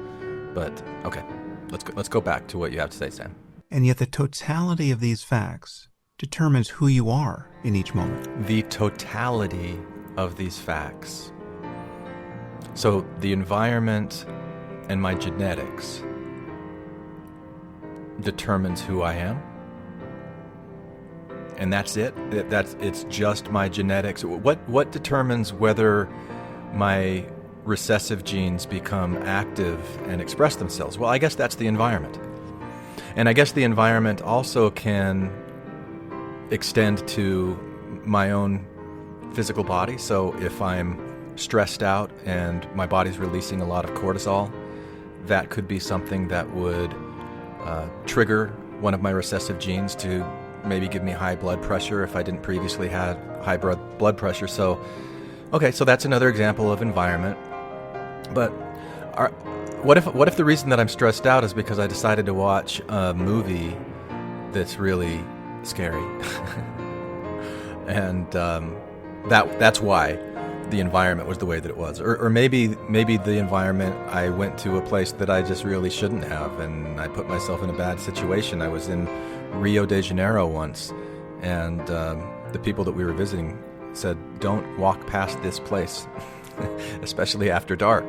But, okay, let's go back to what you have to say, Sam. And yet the totality of these facts determines who you are in each moment. The totality of these facts. So the environment and my genetics determines who I am. And that's it? It's just my genetics. What determines whether my recessive genes become active and express themselves? Well, I guess that's the environment. And I guess the environment also can extend to my own physical body. So if I'm stressed out and my body's releasing a lot of cortisol, that could be something that would trigger one of my recessive genes to maybe give me high blood pressure if I didn't previously have high blood pressure. So, okay, so that's another example of environment. But what if the reason that I'm stressed out is because I decided to watch a movie that's really scary, and that's why the environment was the way that it was, or maybe the environment, I went to a place that I just really shouldn't have, and I put myself in a bad situation. I was in Rio de Janeiro once, and the people that we were visiting said, "Don't walk past this place, especially after dark,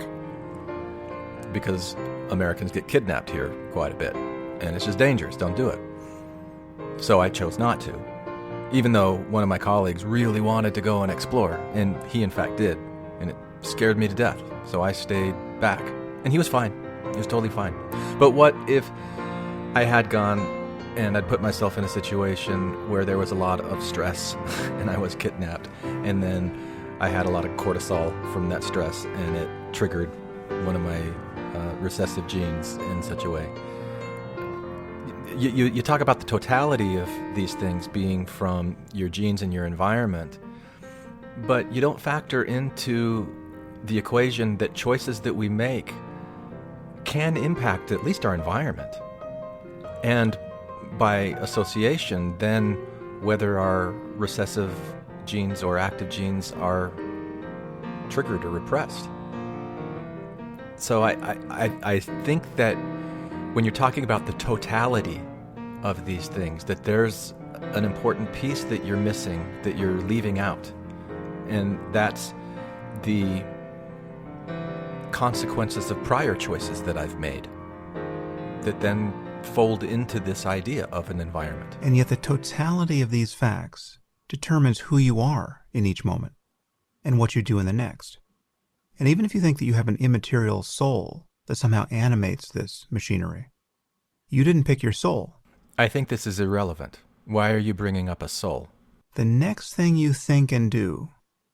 because Americans get kidnapped here quite a bit, and it's just dangerous. Don't do it." So I chose not to, even though one of my colleagues really wanted to go and explore, and he in fact did, and it scared me to death. So I stayed back, and he was fine. He was totally fine. But what if I had gone and I'd put myself in a situation where there was a lot of stress and I was kidnapped, and then I had a lot of cortisol from that stress, and it triggered one of my recessive genes in such a way? You talk about the totality of these things being from your genes and your environment, but you don't factor into the equation that choices that we make can impact at least our environment. And by association, then whether our recessive genes or active genes are triggered or repressed. So I think that when you're talking about the totality of these things, that there's an important piece that you're missing, that you're leaving out. And that's the consequences of prior choices that I've made that then fold into this idea of an environment. And yet the totality of these facts determines who you are in each moment and what you do in the next. And even if you think that you have an immaterial soul that somehow animates this machinery, you didn't pick your soul. I think this is irrelevant. Why are you bringing up a soul? The next thing you think and do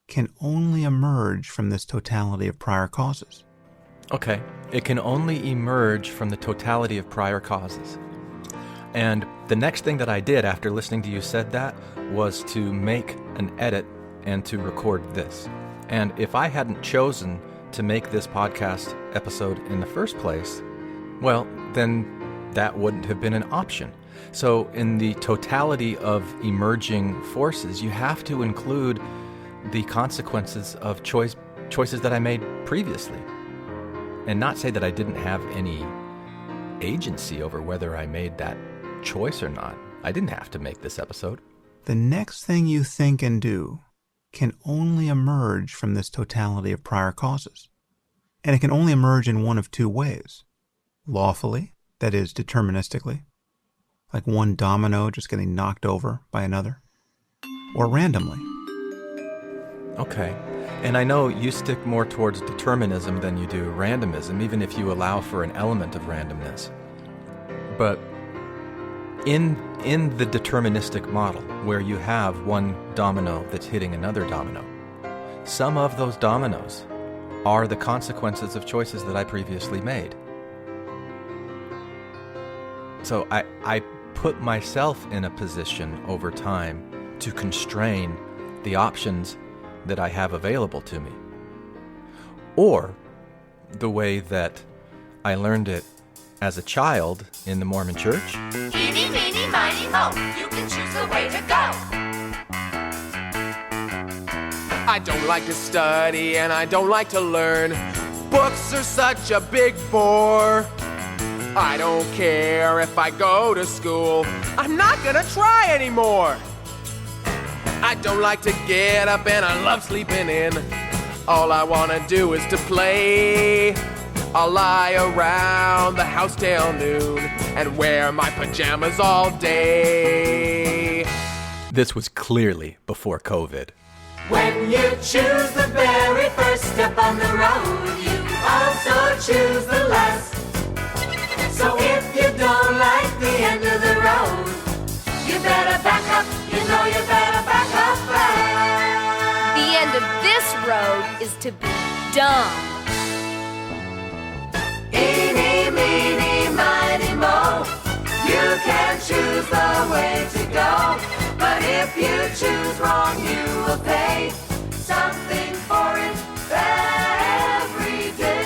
can only emerge from this totality of prior causes. Okay, it can only emerge from the totality of prior causes. And the next thing that I did after listening to you said that was to make an edit and to record this. And if I hadn't chosen to make this podcast episode in the first place, well, then that wouldn't have been an option. So in the totality of emerging forces, you have to include the consequences of choices that I made previously. And not say that I didn't have any agency over whether I made that choice or not. I didn't have to make this episode. The next thing you think and do can only emerge from this totality of prior causes. And it can only emerge in one of two ways. Lawfully, that is, deterministically, like one domino just getting knocked over by another, or randomly. Okay. And I know you stick more towards determinism than you do randomism, even if you allow for an element of randomness. But in the deterministic model, where you have one domino that's hitting another domino, some of those dominoes are the consequences of choices that I previously made. So I put myself in a position over time to constrain the options that I have available to me. Or the way that I learned it as a child in the Mormon church. Eeny, meeny, miny, mo, you can choose the way to go. I don't like to study and I don't like to learn. Books are such a big bore. I don't care if I go to school. I'm not gonna try anymore. I don't like to get up and I love sleeping in. All I wanna do is to play. I'll lie around the house till noon and wear my pajamas all day. This was clearly before COVID. When you choose the very first step on the road, you also choose the last. So if you don't like the end of the road, you better back up, you know you better back up fast. The end of this road is to be dumb. Eeny, meeny, miny, mo, you can choose the way to go. But if you choose wrong, you will pay something for it every day.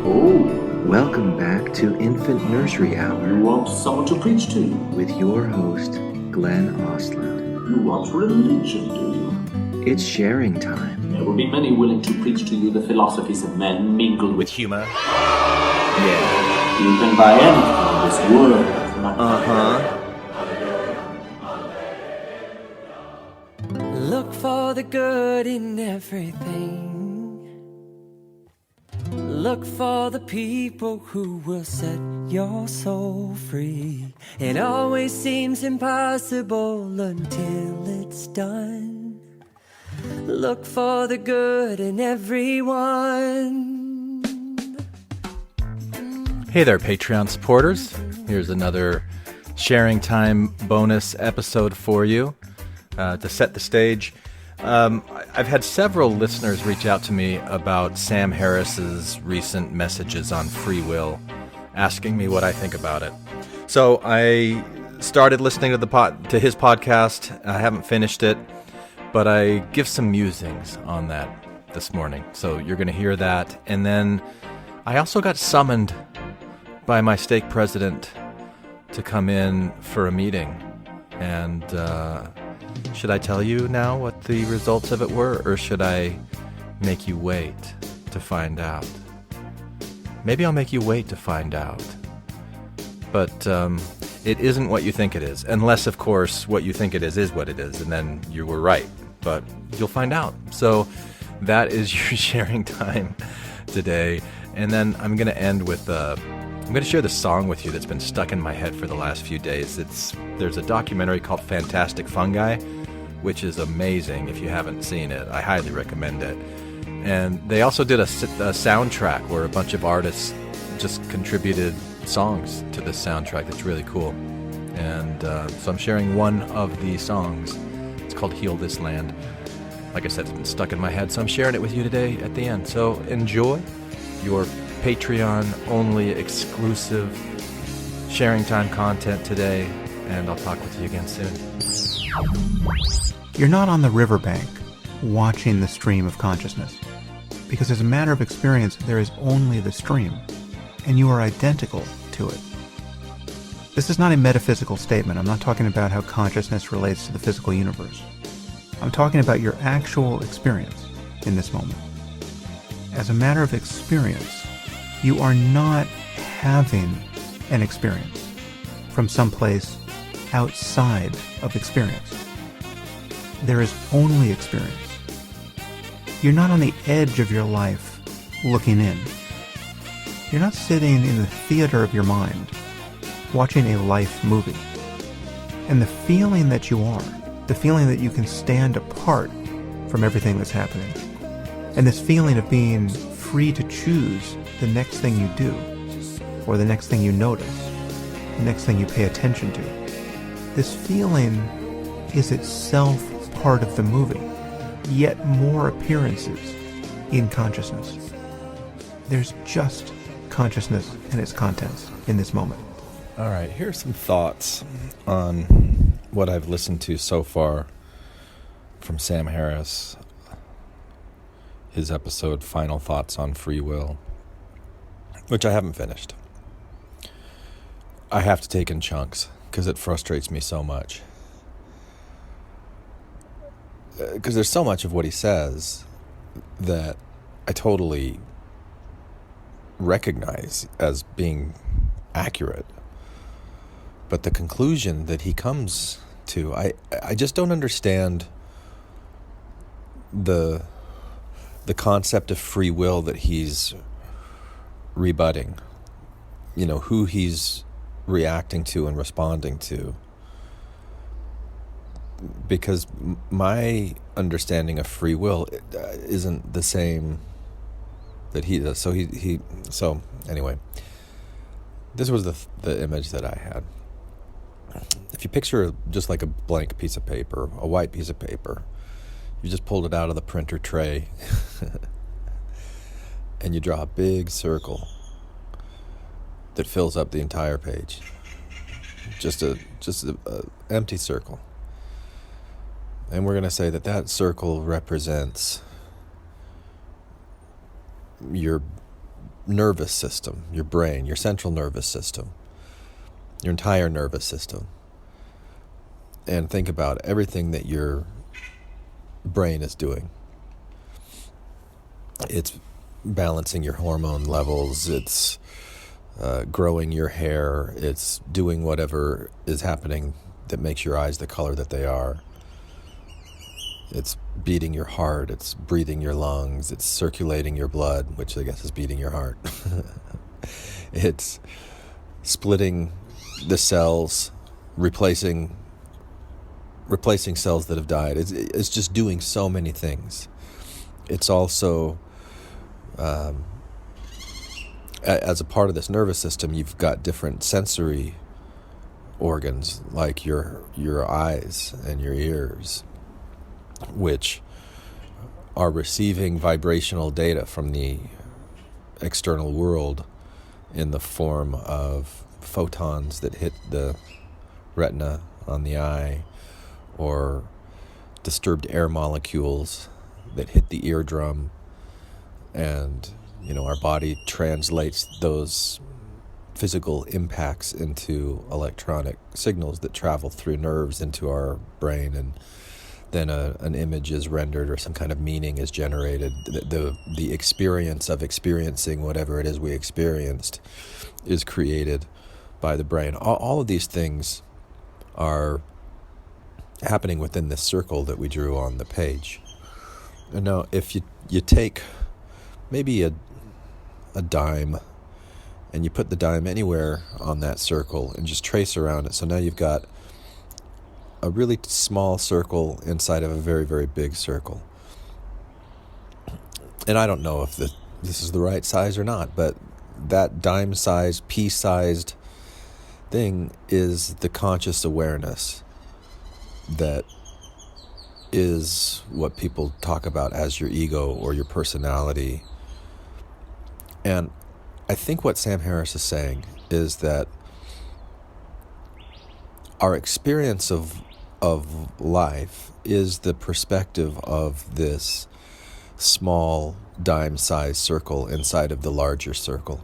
Oh, welcome back to Infant Nursery Hour. You want someone to preach to you? With your host, Glenn Ostland. You want religion, do you? It's sharing time. There will be many willing to preach to you the philosophies of men mingled with humor. Yeah. You can buy anything in this world. Uh-huh. Look for the good in everything. Look for the people who will set your soul free. It always seems impossible until it's done. Look for the good in everyone. Hey there, Patreon supporters. Here's another sharing time bonus episode for you. To set the stage, I've had several listeners reach out to me about Sam Harris's recent messages on free will, asking me what I think about it. So I started listening to his podcast. I haven't finished it, but I give some musings on that this morning. So you're going to hear that. And then I also got summoned by my stake president to come in for a meeting. And should I tell you now what the results of it were, or should I make you wait to find out? Maybe I'll make you wait to find out. But it isn't what you think it is, unless, of course, what you think it is what it is, and then you were right. But you'll find out. So that is your sharing time today. And then I'm going to end with I'm going to share this song with you that's been stuck in my head for the last few days. There's a documentary called Fantastic Fungi, which is amazing. If you haven't seen it, I highly recommend it. And they also did a soundtrack where a bunch of artists just contributed songs to this soundtrack that's really cool. And so I'm sharing one of the songs. It's called Heal This Land. Like I said, it's been stuck in my head, so I'm sharing it with you today at the end. So enjoy your Patreon-only exclusive sharing time content today, and I'll talk with you again soon. You're not on the riverbank watching the stream of consciousness, because as a matter of experience, there is only the stream, and you are identical to it. This is not a metaphysical statement. I'm not talking about how consciousness relates to the physical universe. I'm talking about your actual experience in this moment. As a matter of experience, you are not having an experience from someplace outside of experience. There is only experience. You're not on the edge of your life looking in. You're not sitting in the theater of your mind watching a life movie. And the feeling that you are, the feeling that you can stand apart from everything that's happening, and this feeling of being free to choose the next thing you do, or the next thing you notice, the next thing you pay attention to, this feeling is itself part of the movie, yet more appearances in consciousness. There's just consciousness and its contents in this moment. All right, here's some thoughts on what I've listened to so far from Sam Harris, his episode Final Thoughts on Free Will, which I haven't finished. I have to take in chunks because it frustrates me so much. Because there's so much of what he says that I totally recognize as being accurate. But the conclusion that he comes to, I just don't understand the concept of free will that he's rebutting. You know, who he's reacting to and responding to. Because my understanding of free will isn't the same that he does. So anyway, this was the image that I had. If you picture just like a blank piece of paper, a white piece of paper, you just pulled it out of the printer tray and you draw a big circle that fills up the entire page. Just a empty circle. And we're going to say that circle represents your nervous system, your brain, your central nervous system, your entire nervous system. And think about everything that your brain is doing. It's balancing your hormone levels, it's growing your hair, it's doing whatever is happening that makes your eyes the color that they are. It's beating your heart, it's breathing your lungs, it's circulating your blood, which I guess is beating your heart. It's splitting the cells, replacing cells that have died. It's just doing so many things. It's also, as a part of this nervous system, you've got different sensory organs, like your eyes and your ears, which are receiving vibrational data from the external world in the form of photons that hit the retina on the eye, or disturbed air molecules that hit the eardrum. And, our body translates those physical impacts into electronic signals that travel through nerves into our brain, and then an image is rendered or some kind of meaning is generated. The experience of experiencing whatever it is we experienced is created by the brain. All of these things are happening within this circle that we drew on the page. And now if you take maybe a dime and you put the dime anywhere on that circle and just trace around it, so now you've got a really small circle inside of a very, very big circle. And I don't know if this is the right size or not, but that dime-sized, pea-sized thing is the conscious awareness that is what people talk about as your ego or your personality. And I think what Sam Harris is saying is that our experience of life is the perspective of this small dime-sized circle inside of the larger circle.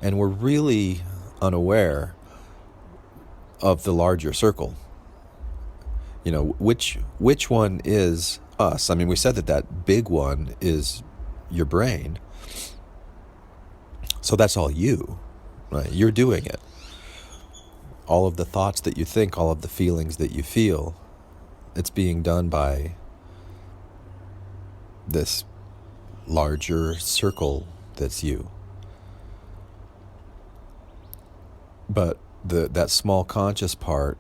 And we're really unaware of the larger circle. which one is us? I mean, we said that big one is your brain. So that's all you, right? You're doing it. All of the thoughts that you think, all of the feelings that you feel, it's being done by this larger circle that's you. But that small conscious part,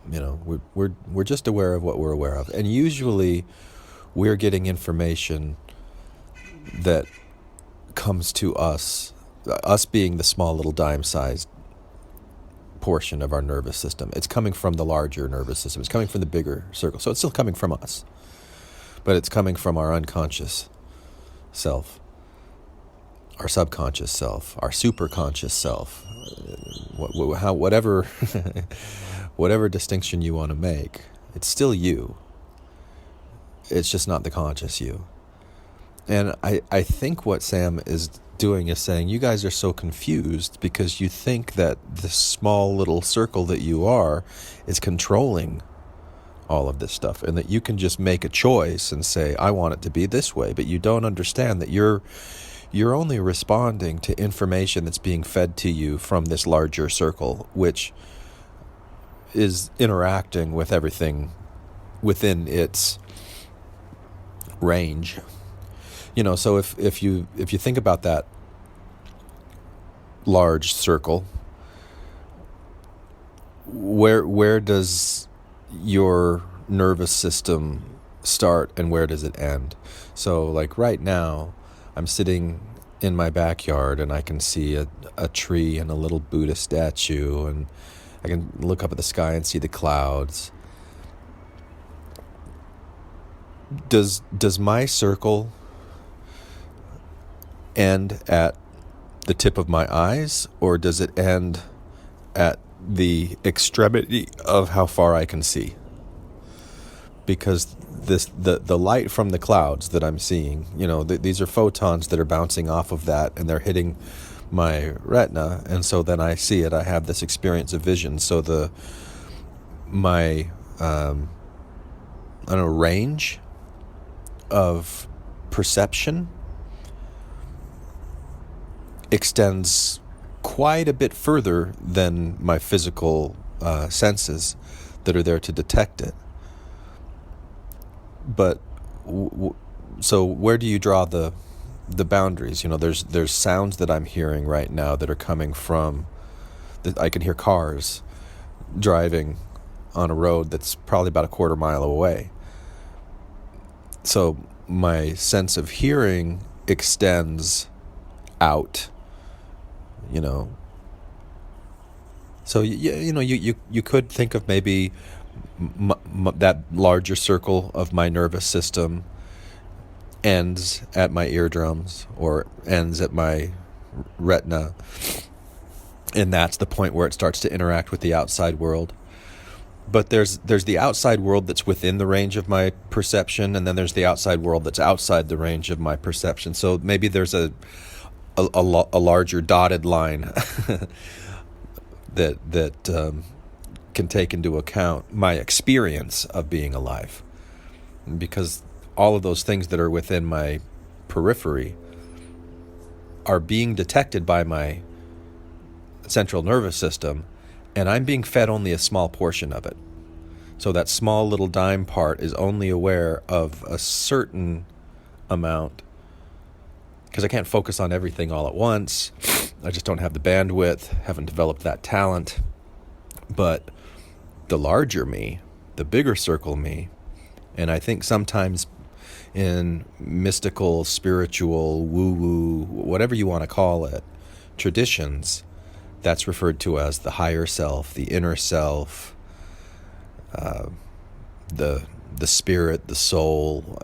we're just aware of what we're aware of. And usually we're getting information that comes to us being the small little dime-sized portion of our nervous system. It's coming from the larger nervous system. It's coming from the bigger circle. So it's still coming from us. But it's coming from our unconscious self, our subconscious self, our superconscious self, whatever whatever distinction you want to make. It's still you. It's just not the conscious you. And I think what Sam is doing is saying, you guys are so confused because you think that the small little circle that you are is controlling all of this stuff, and that you can just make a choice and say, I want it to be this way. But you don't understand that you're only responding to information that's being fed to you from this larger circle, which is interacting with everything within its range. So if you think about that large circle, where does your nervous system start and where does it end? So like right now, I'm sitting in my backyard and I can see a tree and a little Buddha statue, and I can look up at the sky and see the clouds. Does my circle end at the tip of my eyes, or does it end at the extremity of how far I can see? Because the light from the clouds that I'm seeing, these are photons that are bouncing off of that, and they're hitting my retina, and so then I see it. I have this experience of vision. So my range of perception extends quite a bit further than my physical senses that are there to detect it. But so where do you draw the boundaries? There's sounds that I'm hearing right now that are coming from I can hear cars driving on a road that's probably about a quarter mile away. So my sense of hearing extends out. So you could think of maybe that larger circle of my nervous system ends at my eardrums or ends at my retina, and that's the point where it starts to interact with the outside world. But there's the outside world that's within the range of my perception, and then there's the outside world that's outside the range of my perception. So maybe there's a larger dotted line that can take into account my experience of being alive, because all of those things that are within my periphery are being detected by my central nervous system, and I'm being fed only a small portion of it. So that small little dime part is only aware of a certain amount, because I can't focus on everything all at once. I just don't have the bandwidth, haven't developed that talent. But the larger me, the bigger circle me, and I think sometimes in mystical, spiritual, woo-woo, whatever you want to call it, traditions, that's referred to as the higher self, the inner self, the spirit, the soul.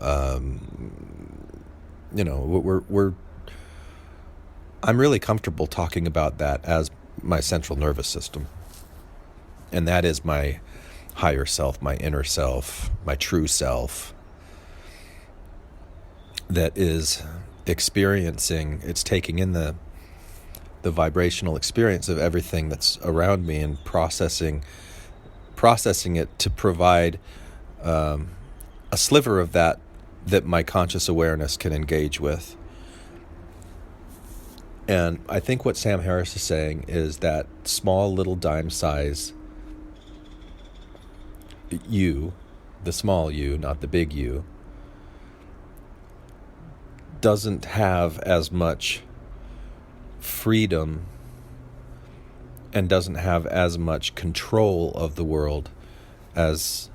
I'm really comfortable talking about that as my central nervous system. And that is my higher self, my inner self, my true self, that is experiencing, it's taking in the processing it to provide a sliver of that my conscious awareness can engage with. And I think what Sam Harris is saying is that small little dime size you, the small you, not the big you, doesn't have as much freedom and doesn't have as much control of the world as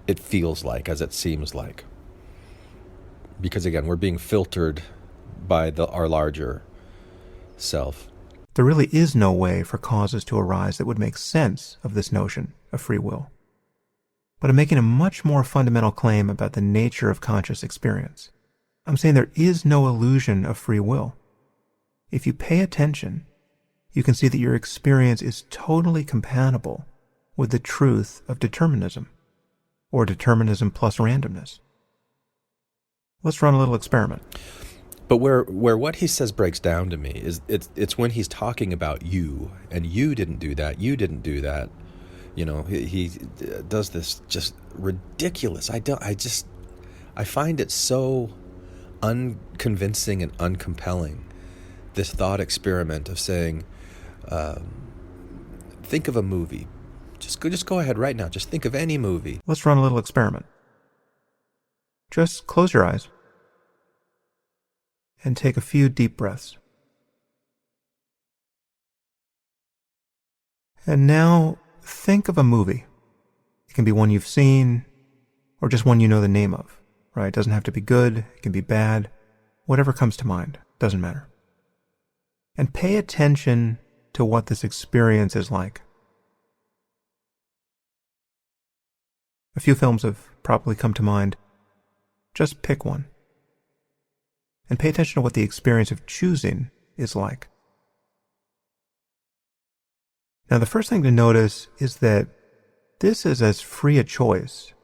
it feels like, as it seems like. Because again, we're being filtered by our larger self. There really is no way for causes to arise that would make sense of this notion of free will. But I'm making a much more fundamental claim about the nature of conscious experience. I'm saying there is no illusion of free will. If you pay attention, you can see that your experience is totally compatible with the truth of determinism, or determinism plus randomness. Let's run a little experiment. But where what he says breaks down to me is it's when he's talking about you, and you didn't do that, you didn't do that. You know, he does this just ridiculous. I find it so unconvincing and uncompelling, this thought experiment of saying, think of a movie. Just go ahead right now. Just think of any movie. Let's run a little experiment. Just close your eyes and take a few deep breaths. And now think of a movie. It can be one you've seen or just one you know the name of, right? It doesn't have to be good. It can be bad. Whatever comes to mind. Doesn't matter. And pay attention to what this experience is like. A few films have probably come to mind. Just pick one. And pay attention to what the experience of choosing is like. Now, the first thing to notice is that this is as free a choice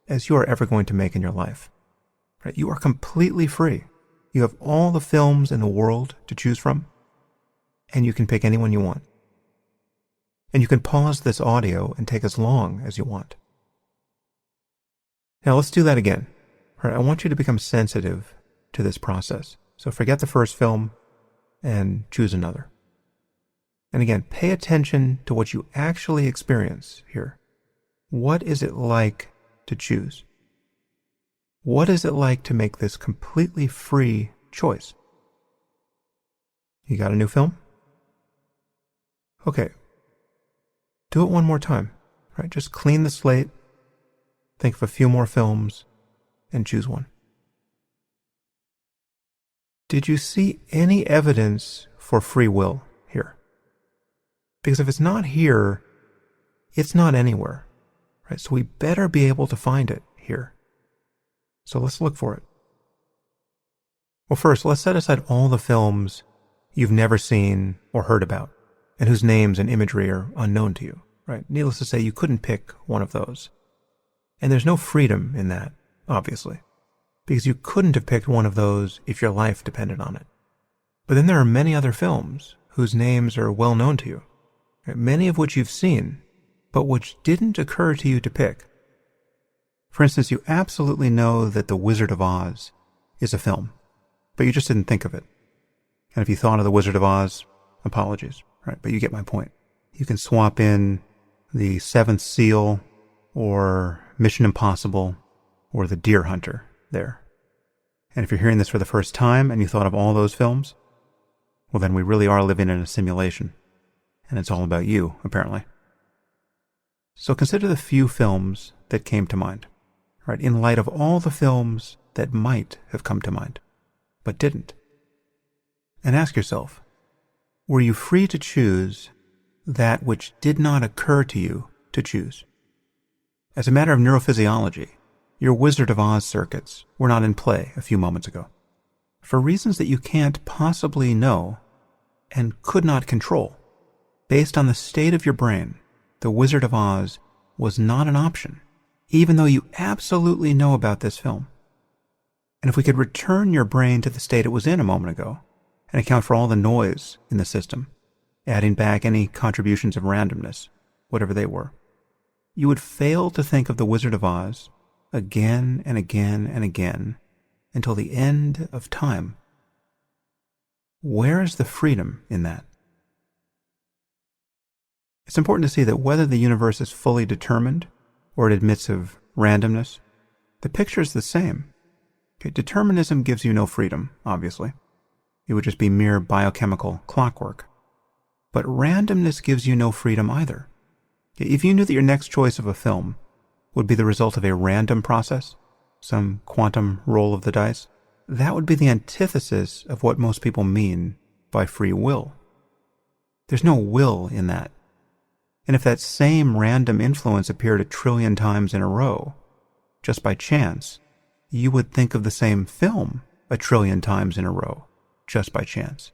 as you are ever going to make in your life. Right? You are completely free. You have all the films in the world to choose from, and you can pick any one you want. And you can pause this audio and take as long as you want. Now, let's do that again. Right? I want you to become sensitive to this process. So forget the first film and choose another. And again, pay attention to what you actually experience here. What is it like to choose? What is it like to make this completely free choice? You got a new film? Okay. Do it one more time, right? Just clean the slate, think of a few more films, and choose one. Did you see any evidence for free will here? Because if it's not here, it's not anywhere, right? So we better be able to find it here. So let's look for it. Well, first, let's set aside all the films you've never seen or heard about, and whose names and imagery are unknown to you, right? Needless to say, you couldn't pick one of those. And there's no freedom in that, obviously, because you couldn't have picked one of those if your life depended on it. But then there are many other films whose names are well known to you, right? Many of which you've seen, but which didn't occur to you to pick. For instance, you absolutely know that The Wizard of Oz is a film, but you just didn't think of it. And if you thought of The Wizard of Oz, apologies, right? But you get my point. You can swap in The Seventh Seal or Mission Impossible or The Deer Hunter there. And if you're hearing this for the first time and you thought of all those films, well, then we really are living in a simulation. And it's all about you, apparently. So consider the few films that came to mind, right? In light of all the films that might have come to mind, but didn't. And ask yourself, were you free to choose that which did not occur to you to choose? As a matter of neurophysiology, your Wizard of Oz circuits were not in play a few moments ago. For reasons that you can't possibly know and could not control, based on the state of your brain, the Wizard of Oz was not an option, even though you absolutely know about this film. And if we could return your brain to the state it was in a moment ago, and account for all the noise in the system, adding back any contributions of randomness, whatever they were, you would fail to think of the Wizard of Oz again and again and again until the end of time. Where is the freedom in that? It's important to see that whether the universe is fully determined or it admits of randomness, the picture is the same. Okay, determinism gives you no freedom, obviously. It would just be mere biochemical clockwork. But randomness gives you no freedom either. If you knew that your next choice of a film would be the result of a random process, some quantum roll of the dice, that would be the antithesis of what most people mean by free will. There's no will in that. And if that same random influence appeared 1 trillion times in a row, just by chance, you would think of the same film 1 trillion times in a row, just by chance.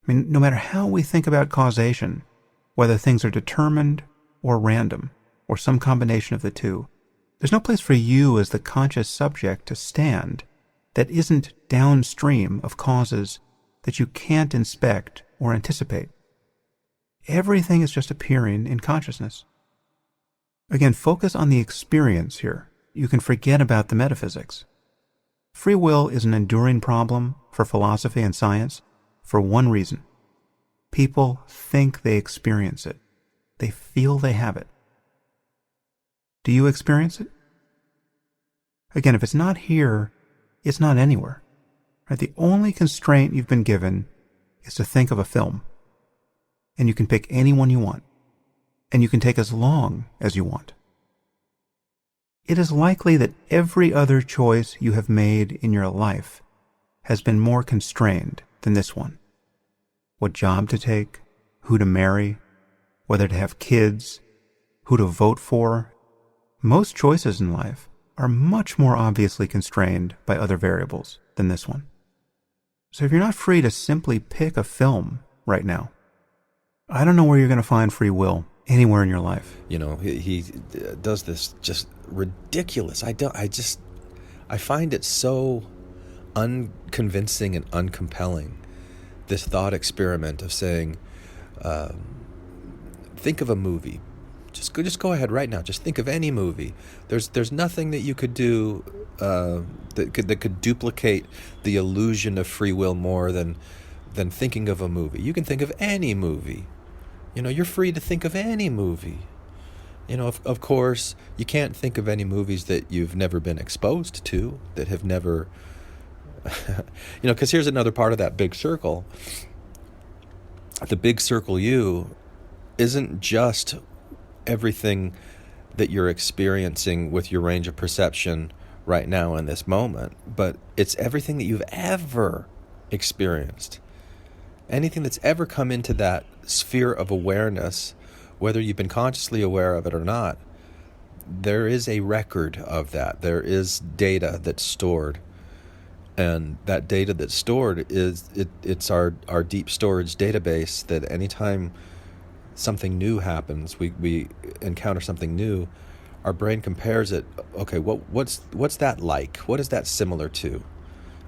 I mean, no matter how we think about causation, whether things are determined or random, or some combination of the two, there's no place for you as the conscious subject to stand that isn't downstream of causes that you can't inspect or anticipate. Everything is just appearing in consciousness. Again, focus on the experience here. You can forget about the metaphysics. Free will is an enduring problem for philosophy and science for one reason. People think they experience it. They feel they have it. Do you experience it? Again, if it's not here, it's not anywhere. Right? The only constraint you've been given is to think of a film. And you can pick any one you want. And you can take as long as you want. It is likely that every other choice you have made in your life has been more constrained than this one. What job to take, who to marry, whether to have kids, who to vote for. Most choices in life are much more obviously constrained by other variables than this one. So if you're not free to simply pick a film right now, I don't know where you're going to find free will anywhere in your life. You know, he does this just ridiculous. I find it so unconvincing and uncompelling, this thought experiment of saying, think of a movie. Just go ahead right now. Just think of any movie. There's nothing that you could do that could duplicate the illusion of free will more than thinking of a movie. You can think of any movie. You know, you're free to think of any movie. You know, of course, you can't think of any movies that you've never been exposed to, that have never, because here's another part of that big circle. The big circle you isn't just everything that you're experiencing with your range of perception right now in this moment, but it's everything that you've ever experienced. Anything that's ever come into that sphere of awareness, whether you've been consciously aware of it or not, there is a record of that. There is data that's stored. And that data that's stored it's our deep storage database that anytime something new happens, we encounter something new, our brain compares it. Okay, what's that like? What is that similar to?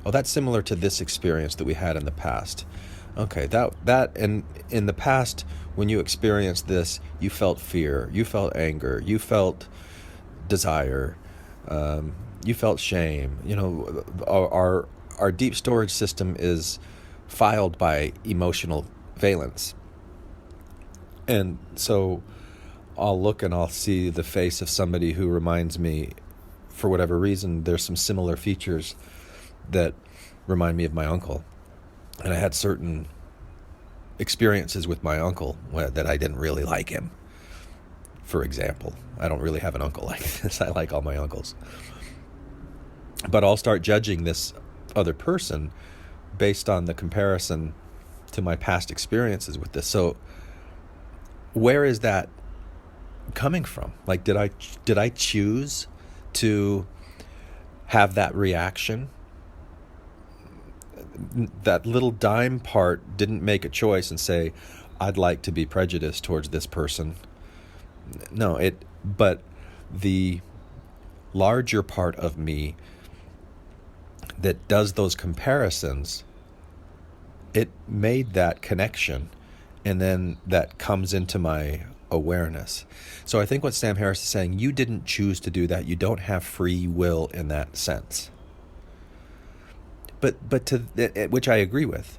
Oh, that's similar to this experience that we had in the past. Okay, that and in the past, when you experienced this, you felt fear, you felt anger, you felt desire, you felt shame. You know, our deep storage system is filed by emotional valence. And so I'll look and I'll see the face of somebody who reminds me, for whatever reason, there's some similar features that remind me of my uncle. And I had certain experiences with my uncle that I didn't really like him. For example, I don't really have an uncle like this. I like all my uncles. But I'll start judging this other person based on the comparison to my past experiences with this. So where is that coming from? Like, did I choose to have that reaction? That little dime part didn't make a choice and say, I'd like to be prejudiced towards this person. No, but the larger part of me that does those comparisons, it made that connection, and then that comes into my awareness. So I think what Sam Harris is saying, you didn't choose to do that. You don't have free will in that sense. But which I agree with.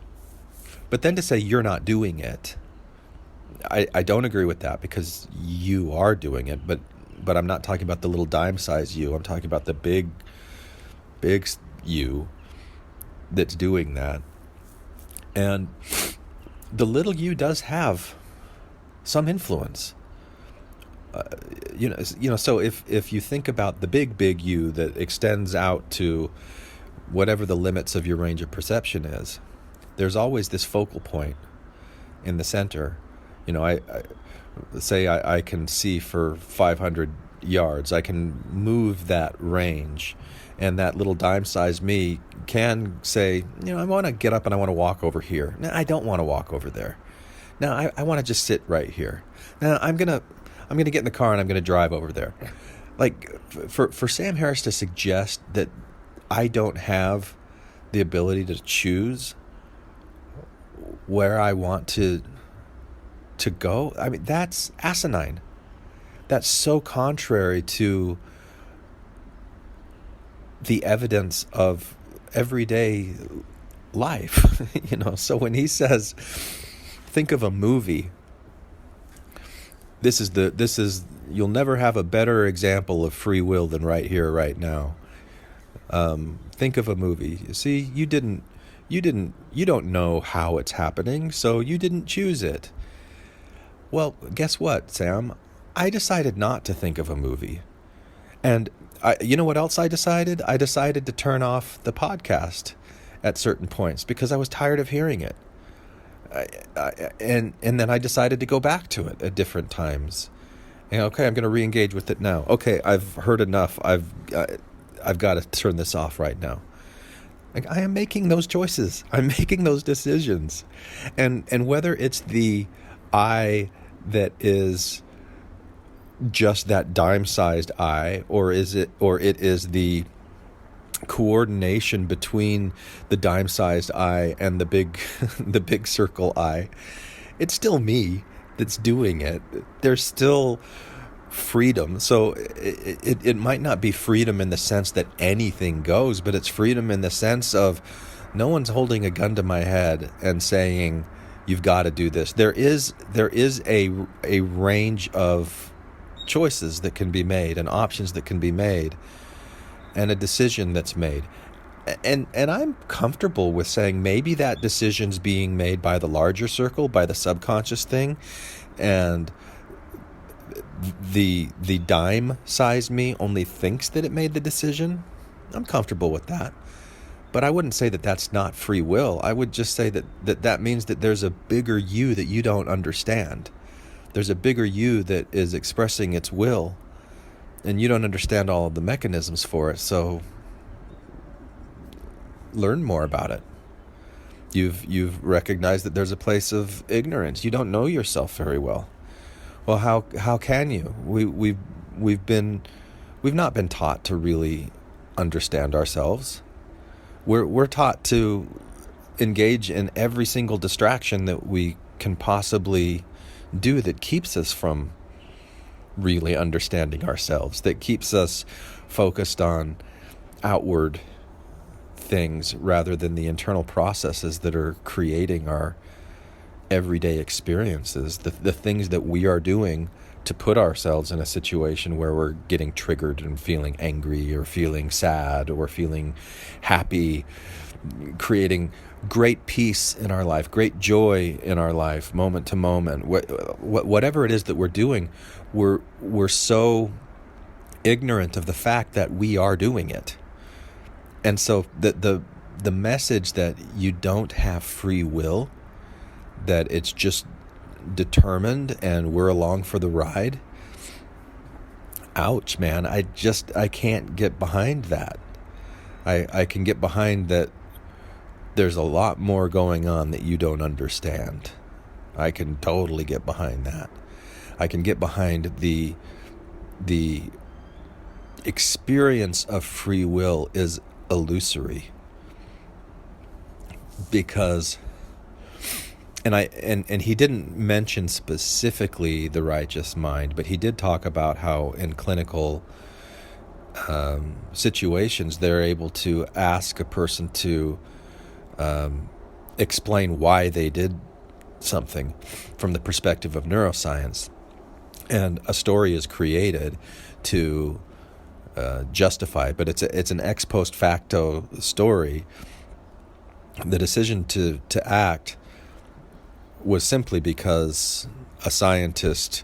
But then to say you're not doing it, I don't agree with that, because you are doing it. But I'm not talking about the little dime-sized you. I'm talking about the big you that's doing that. And the little you does have some influence. So if you think about the big you that extends out to whatever the limits of your range of perception is, there's always this focal point in the center. I can see for 500 yards. I can move that range, and that little dime-sized me can say, I want to get up and I want to walk over here. No, I don't want to walk over there. No, I want to just sit right here. No, I'm gonna get in the car and I'm gonna drive over there. Like for Sam Harris to suggest that I don't have the ability to choose where I want to go, I mean, that's asinine. That's so contrary to the evidence of everyday life. So when he says, think of a movie, you'll never have a better example of free will than right here, right now. Think of a movie. You see, you don't know how it's happening, so you didn't choose it. Well, guess what, Sam? I decided not to think of a movie. And you know what else I decided? I decided to turn off the podcast at certain points because I was tired of hearing it. And then I decided to go back to it at different times. And okay, I'm going to re-engage with it now. Okay, I've heard enough. I've got to turn this off right now. Like, I am making those choices. I'm making those decisions. And whether it's the I that is just that dime-sized I, or it is the coordination between the dime-sized I and the big circle I, it's still me that's doing it. There's still freedom. So it might not be freedom in the sense that anything goes, but it's freedom in the sense of no one's holding a gun to my head and saying, you've got to do this. There is a range of choices that can be made and options that can be made and a decision that's made. And I'm comfortable with saying maybe that decision's being made by the larger circle, by the subconscious thing, and the dime-sized me only thinks that it made the decision. I'm comfortable with that. But I wouldn't say that that's not free will. I would just say that means that there's a bigger you that you don't understand. There's a bigger you that is expressing its will, and you don't understand all of the mechanisms for it. So learn more about it. You've recognized that there's a place of ignorance. You don't know yourself very well. Well, how can you? We've not been taught to really understand ourselves. We're taught to engage in every single distraction that we can possibly do that keeps us from really understanding ourselves, that keeps us focused on outward things rather than the internal processes that are creating our everyday experiences, the things that we are doing to put ourselves in a situation where we're getting triggered and feeling angry or feeling sad or feeling happy, creating great peace in our life, great joy in our life, moment to moment. Whatever it is that we're doing, we're so ignorant of the fact that we are doing it. And so the message that you don't have free will, that it's just determined and we're along for the ride, ouch, man. I can't get behind that. I can get behind that there's a lot more going on that you don't understand. I can totally get behind that. I can get behind the experience of free will is illusory, because And he didn't mention specifically the righteous mind, but he did talk about how in clinical situations they're able to ask a person to explain why they did something from the perspective of neuroscience, and a story is created to justify it, but it's an ex post facto story. The decision to act was simply because a scientist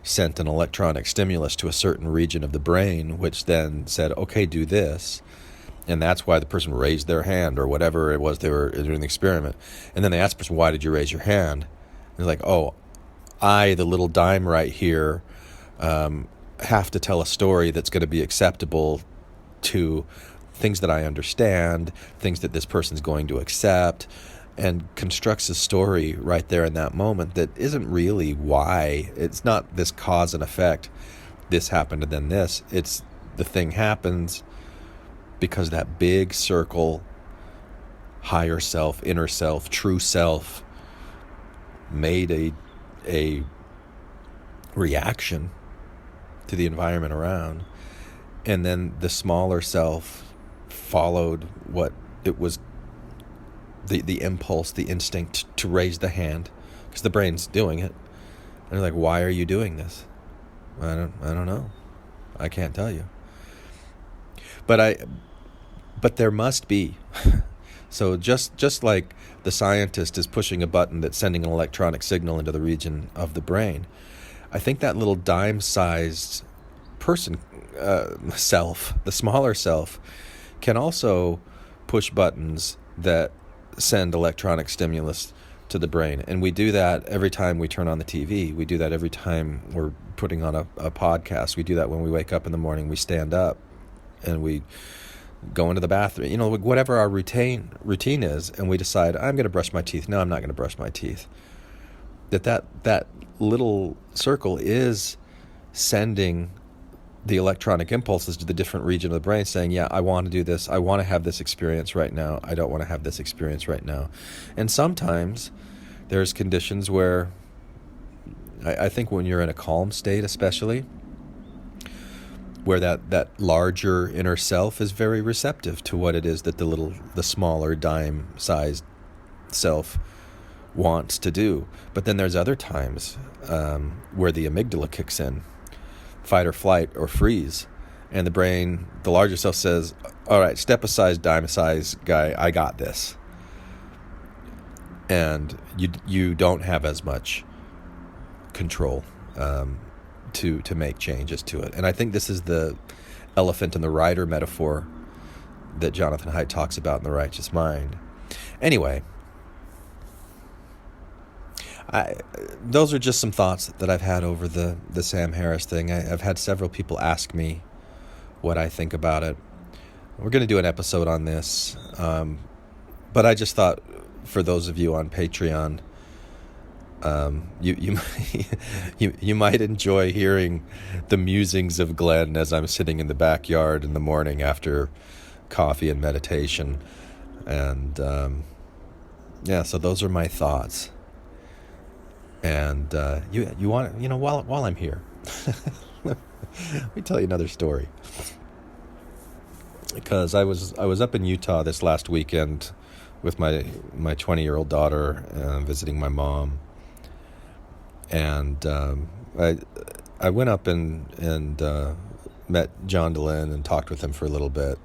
sent an electronic stimulus to a certain region of the brain, which then said, okay, do this. And that's why the person raised their hand or whatever it was they were doing the experiment. And then they asked the person, why did you raise your hand? And they're like, oh, I, the little dime right here, have to tell a story that's going to be acceptable to things that I understand, things that this person's going to accept, and constructs a story right there in that moment that isn't really why. It's not this cause and effect, this happened and then this. It's the thing happens because that big circle, higher self, inner self, true self, made a reaction to the environment around, and then the smaller self followed what it was, the impulse, the instinct to raise the hand, because the brain's doing it. And they're like, why are you doing this? I don't know. I can't tell you. But there must be. So just like the scientist is pushing a button that's sending an electronic signal into the region of the brain, I think that little dime-sized person, self, the smaller self, can also push buttons that send electronic stimulus to the brain. And we do that every time we turn on the TV. We do that every time we're putting on a podcast. We do that when we wake up in the morning. We stand up and we go into the bathroom, whatever our routine is, and we decide, I'm going to brush my teeth. No, I'm not going to brush my teeth. That little circle is sending the electronic impulses to the different region of the brain, saying, yeah, I want to do this. I want to have this experience right now. I don't want to have this experience right now. And sometimes there's conditions where I think when you're in a calm state, especially, where that larger inner self is very receptive to what it is that the smaller dime-sized self wants to do. But then there's other times where the amygdala kicks in, fight or flight or freeze, and the brain, the larger self, says, all right, step aside, dime-sized guy, I got this. And you don't have as much control to make changes to it. And I think this is the elephant in the rider metaphor that Jonathan Haidt talks about in The Righteous Mind. Anyway, those are just some thoughts that I've had over the Sam Harris thing. I've had several people ask me what I think about it. We're going to do an episode on this, but I just thought for those of you on Patreon, you might enjoy hearing the musings of Glenn as I'm sitting in the backyard in the morning after coffee and meditation, and so those are my thoughts. And you want while I'm here, let me tell you another story, because I was up in Utah this last weekend with my 20-year-old daughter, visiting my mom. And I went up and met John DeLynn and talked with him for a little bit.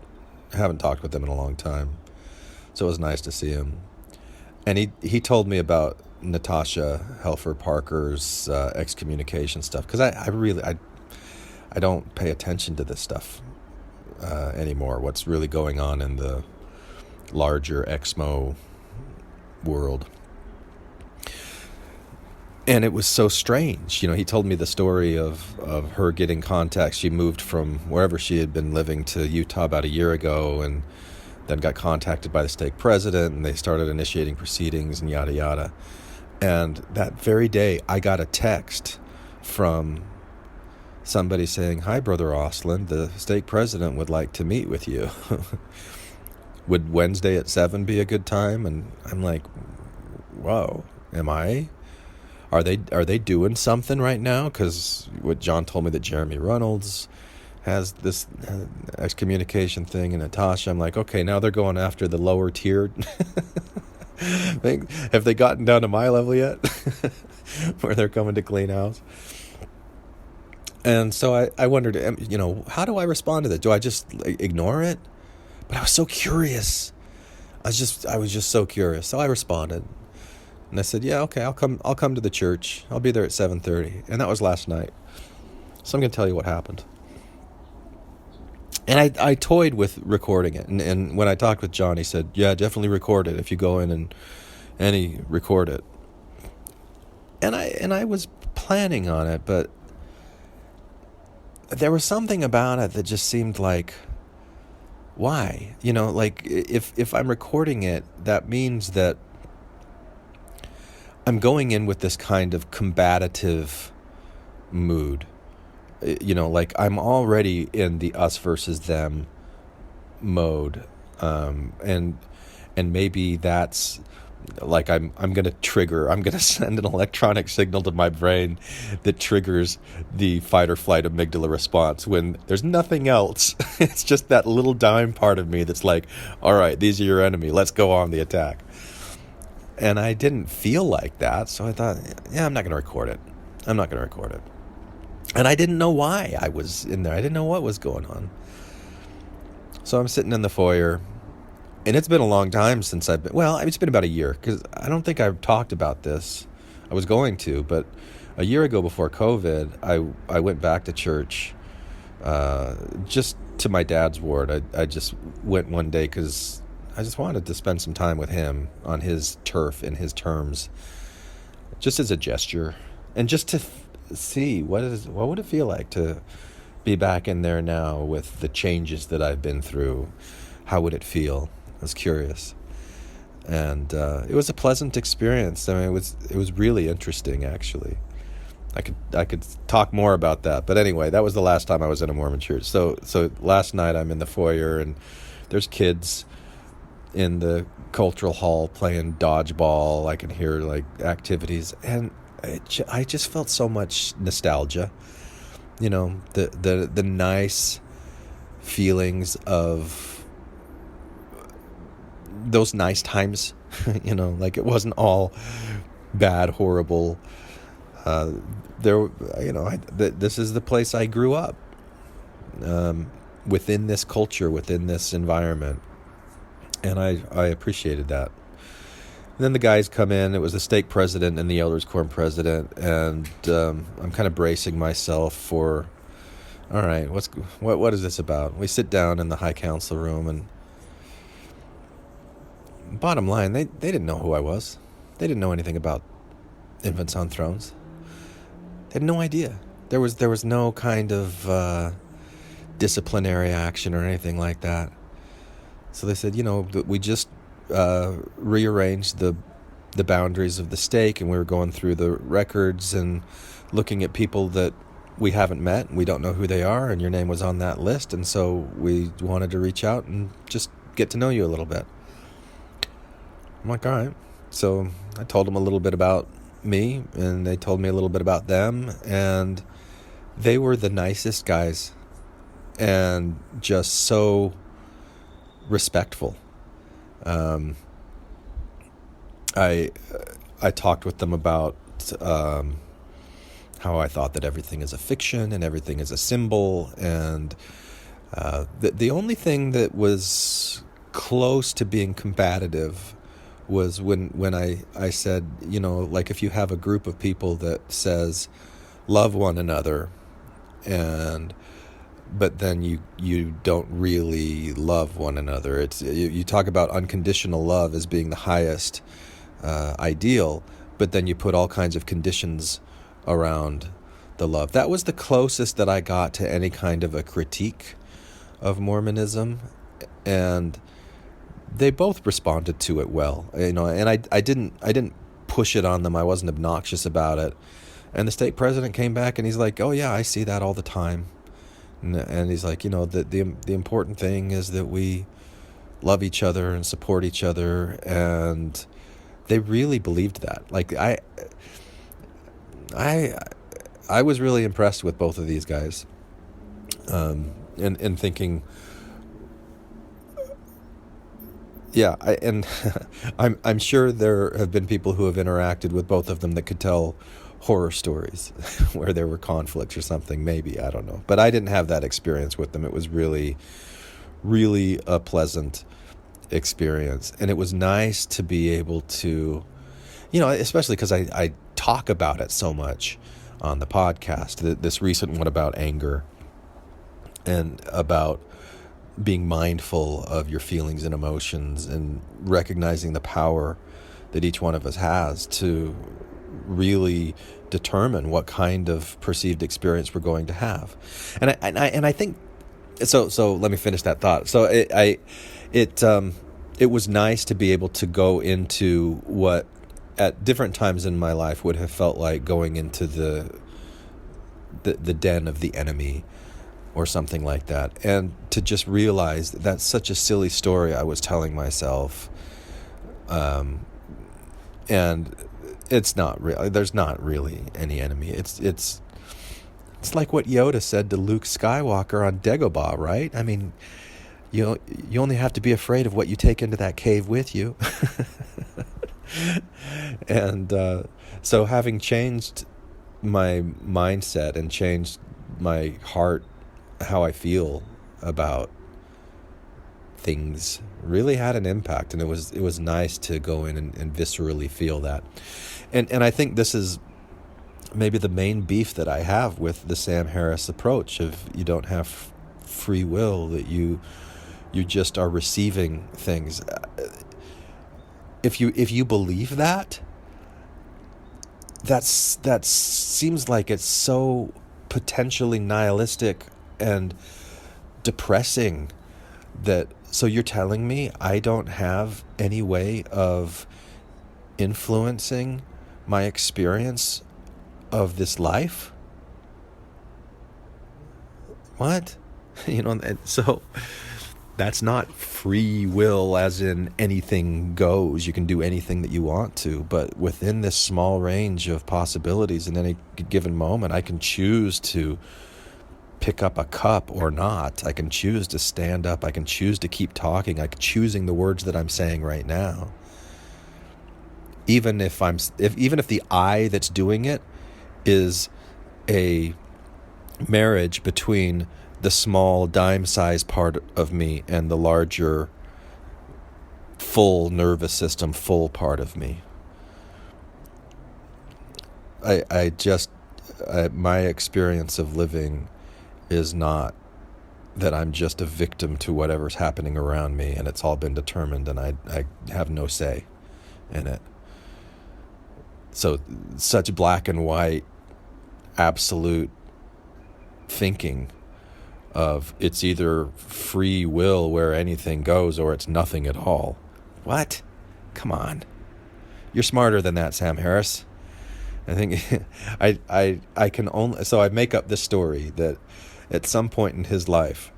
I haven't talked with him in a long time, so it was nice to see him. And he told me about Natasha Helfer Parker's excommunication stuff, because I don't pay attention to this stuff anymore. What's really going on in the larger Exmo world. And it was so strange. He told me the story of her getting contact. She moved from wherever she had been living to Utah about a year ago, and then got contacted by the stake president, and they started initiating proceedings and yada yada. And that very day, I got a text from somebody saying, "Hi, Brother Ostland, the stake president would like to meet with you. Would Wednesday at 7 be a good time?" And I'm like, whoa. Are they doing something right now? Because what John told me that Jeremy Reynolds has this excommunication thing, and Natasha, I'm like, okay, now they're going after the lower tier. Have they gotten down to my level yet? Where they're coming to clean house? And so I wondered, how do I respond to that? Do I just ignore it? But I was so curious. I was just so curious. So I responded. And I said, yeah, okay, I'll come to the church. I'll be there at 7:30. And that was last night. So I'm going to tell you what happened. And I toyed with recording it. And when I talked with John, he said, yeah, definitely record it if you go in and he record it. And I was planning on it, but there was something about it that just seemed like, why? Like if I'm recording it, that means that I'm going in with this kind of combative mood. Like I'm already in the us versus them mode. And maybe that's like I'm going to send an electronic signal to my brain that triggers the fight or flight amygdala response when there's nothing else. It's just that little dime part of me that's like, all right, these are your enemy. Let's go on the attack. And I didn't feel like that. So I thought, yeah, I'm not going to record it. And I didn't know why I was in there. I didn't know what was going on. So I'm sitting in the foyer. And it's been a long time since it's been about a year, because I don't think I've talked about this. I was going to, but a year ago before COVID, I went back to church, just to my dad's ward. I just went one day because I just wanted to spend some time with him on his turf, in his terms, just as a gesture, and just to see what would it feel like to be back in there now with the changes that I've been through. How would it feel? I was curious, and it was a pleasant experience. I mean, it was really interesting, actually. I could talk more about that, but anyway, that was the last time I was in a Mormon church. So last night I'm in the foyer, and there's kids in the cultural hall playing dodgeball. I can hear like activities, and I just felt so much nostalgia. The nice feelings of those nice times, like it wasn't all bad, horrible. This is the place I grew up, within this culture, within this environment, and I appreciated that. And then the guys come in. It was the stake president and the elders quorum president, and I'm kind of bracing myself for, all right, what is this about? We sit down in the high council room, and bottom line, they didn't know who I was. They didn't know anything about Infants on Thrones. They had no idea. There was no kind of disciplinary action or anything like that. So they said, we just rearranged the boundaries of the stake, and we were going through the records and looking at people that we haven't met, and we don't know who they are, and your name was on that list, and so we wanted to reach out and just get to know you a little bit. I'm like, all right. So I told them a little bit about me, and they told me a little bit about them, and they were the nicest guys and just so respectful. I talked with them about how I thought that everything is a fiction and everything is a symbol, and the only thing that was close to being combative was when I said, like if you have a group of people that says love one another, but then you don't really love one another. It's you talk about unconditional love as being the highest ideal, but then you put all kinds of conditions around the love. That was the closest that I got to any kind of a critique of Mormonism, and they both responded to it well, and I didn't push it on them. I wasn't obnoxious about it. And the stake president came back and he's like, "Oh yeah, I see that all the time." And he's like, the important thing is that we love each other and support each other, and they really believed that. Like I was really impressed with both of these guys, and thinking, yeah, I'm sure there have been people who have interacted with both of them that could tell horror stories where there were conflicts or something. Maybe, I don't know, but I didn't have that experience with them. It was really, really a pleasant experience, and it was nice to be able to, especially because I talk about it so much on the podcast, this recent one about anger and about being mindful of your feelings and emotions and recognizing the power that each one of us has to really determine what kind of perceived experience we're going to have. And I think so let me finish that thought. So it was nice to be able to go into what at different times in my life would have felt like going into the den of the enemy or something like that, and to just realize that that's such a silly story I was telling myself, and it's not real. There's not really any enemy. It's like what Yoda said to Luke Skywalker on Dagobah, right? I mean, you only have to be afraid of what you take into that cave with you. And so having changed my mindset and changed my heart, how I feel about things, really had an impact, and it was nice to go in and viscerally feel that. And I think this is maybe the main beef that I have with the Sam Harris approach of you don't have free will, that you just are receiving things. If you believe that seems like it's so potentially nihilistic and depressing. So you're telling me I don't have any way of influencing my experience of this life? What? And so that's not free will as in anything goes. You can do anything that you want to, but within this small range of possibilities in any given moment, I can choose to pick up a cup or not. I can choose to stand up. I can choose to keep talking. I'm choosing the words that I'm saying right now. Even if the I that's doing it is a marriage between the small dime-sized part of me and the larger full nervous system, full part of me. My experience of living is not that I'm just a victim to whatever's happening around me and it's all been determined and I have no say in it. So such black and white, absolute thinking of it's either free will where anything goes or it's nothing at all. What? Come on. You're smarter than that, Sam Harris. I think I can only, so I make up this story that at some point in his life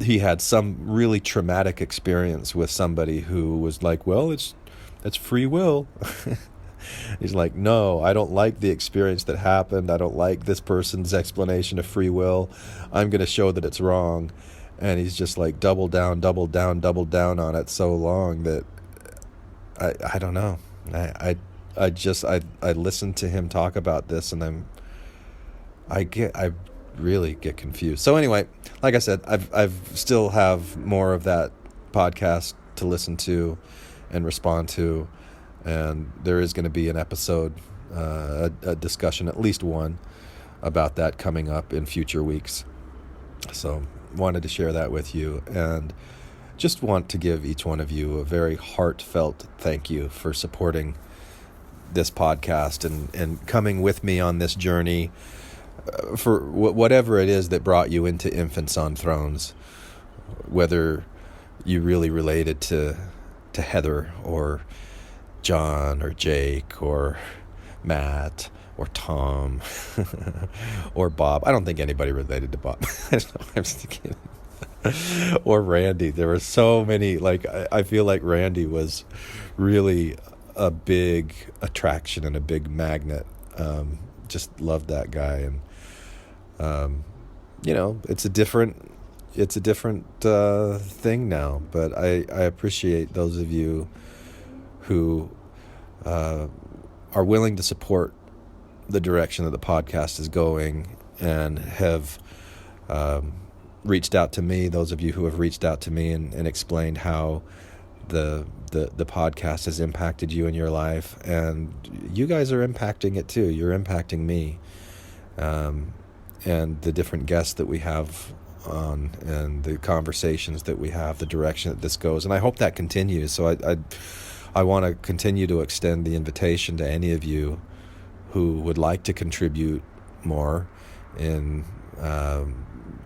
he had some really traumatic experience with somebody who was like, well, that's free will. He's like, no, I don't like the experience that happened. I don't like this person's explanation of free will. I'm going to show that it's wrong. And he's just like double down on it so long that I don't know. I listened to him talk about this and I really get confused. So anyway, like I said, I've still have more of that podcast to listen to and respond to. And there is going to be an episode, a discussion, at least one, about that coming up in future weeks. So wanted to share that with you, and just want to give each one of you a very heartfelt thank you for supporting this podcast and coming with me on this journey for whatever it is that brought you into Infants on Thrones, whether you really related to Heather or John or Jake or Matt or Tom or Bob. I don't think anybody related to Bob. I'm just kidding. Or Randy. There were so many, I feel like Randy was really a big attraction and a big magnet. Just love that guy, and it's a different thing now. But I appreciate those of you who are willing to support the direction that the podcast is going and have reached out to me. Those of you who have reached out to me and explained how the podcast has impacted you in your life, and you guys are impacting it too. You're impacting me, and the different guests that we have on, and the conversations that we have, the direction that this goes, and I hope that continues. So I want to continue to extend the invitation to any of you who would like to contribute more in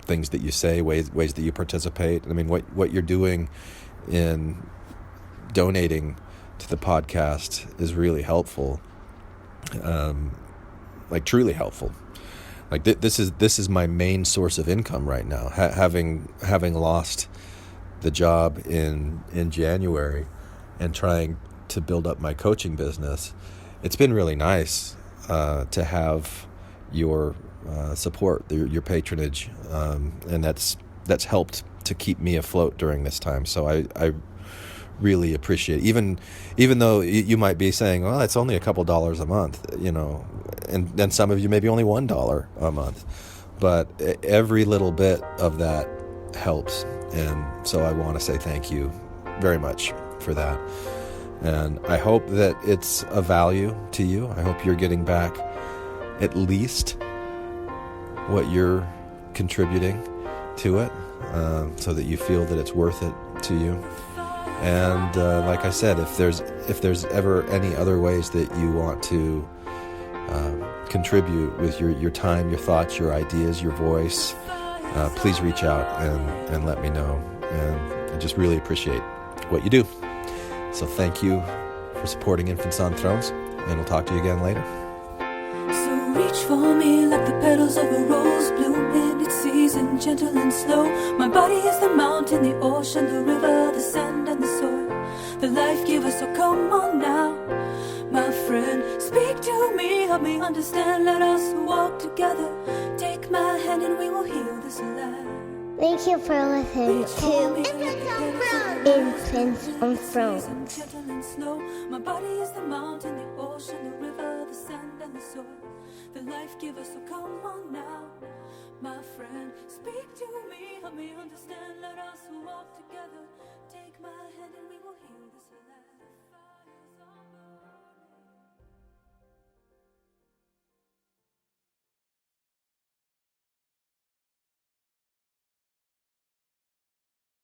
things that you say, ways that you participate. I mean, what you're doing in donating to the podcast is really helpful, like truly helpful. Like this is my main source of income right now. Having lost the job in January and trying to build up my coaching business, it's been really nice to have your support, your patronage, and that's helped to keep me afloat during this time. So I really appreciate it. Even though you might be saying, well, it's only a couple dollars a month, and then some of you maybe only $1 a month, but every little bit of that helps. And so I want to say thank you very much for that. And I hope that it's of value to you. I hope you're getting back at least what you're contributing to it, so that you feel that it's worth it to you. And like I said, if there's ever any other ways that you want to contribute with your time, your thoughts, your ideas, your voice, please reach out and let me know. And I just really appreciate what you do. So thank you for supporting Infants on Thrones, and we'll talk to you again later. So reach for me like the petals of a rose, bloom in its season, gentle and slow. My body is the mountain, the ocean, the river, the sand and the soil, the life giver. So come on now, my friend, speak to me, help me understand. Let us walk together. Take my hand and we will heal this land. Thank you for listening to Infants on Thrones. My body is the mountain, the ocean, the river, the sand and the soil, the life giver. So come on now, my friend, speak to me, help me understand. Let us walk together. Take my hand and we will heal this land.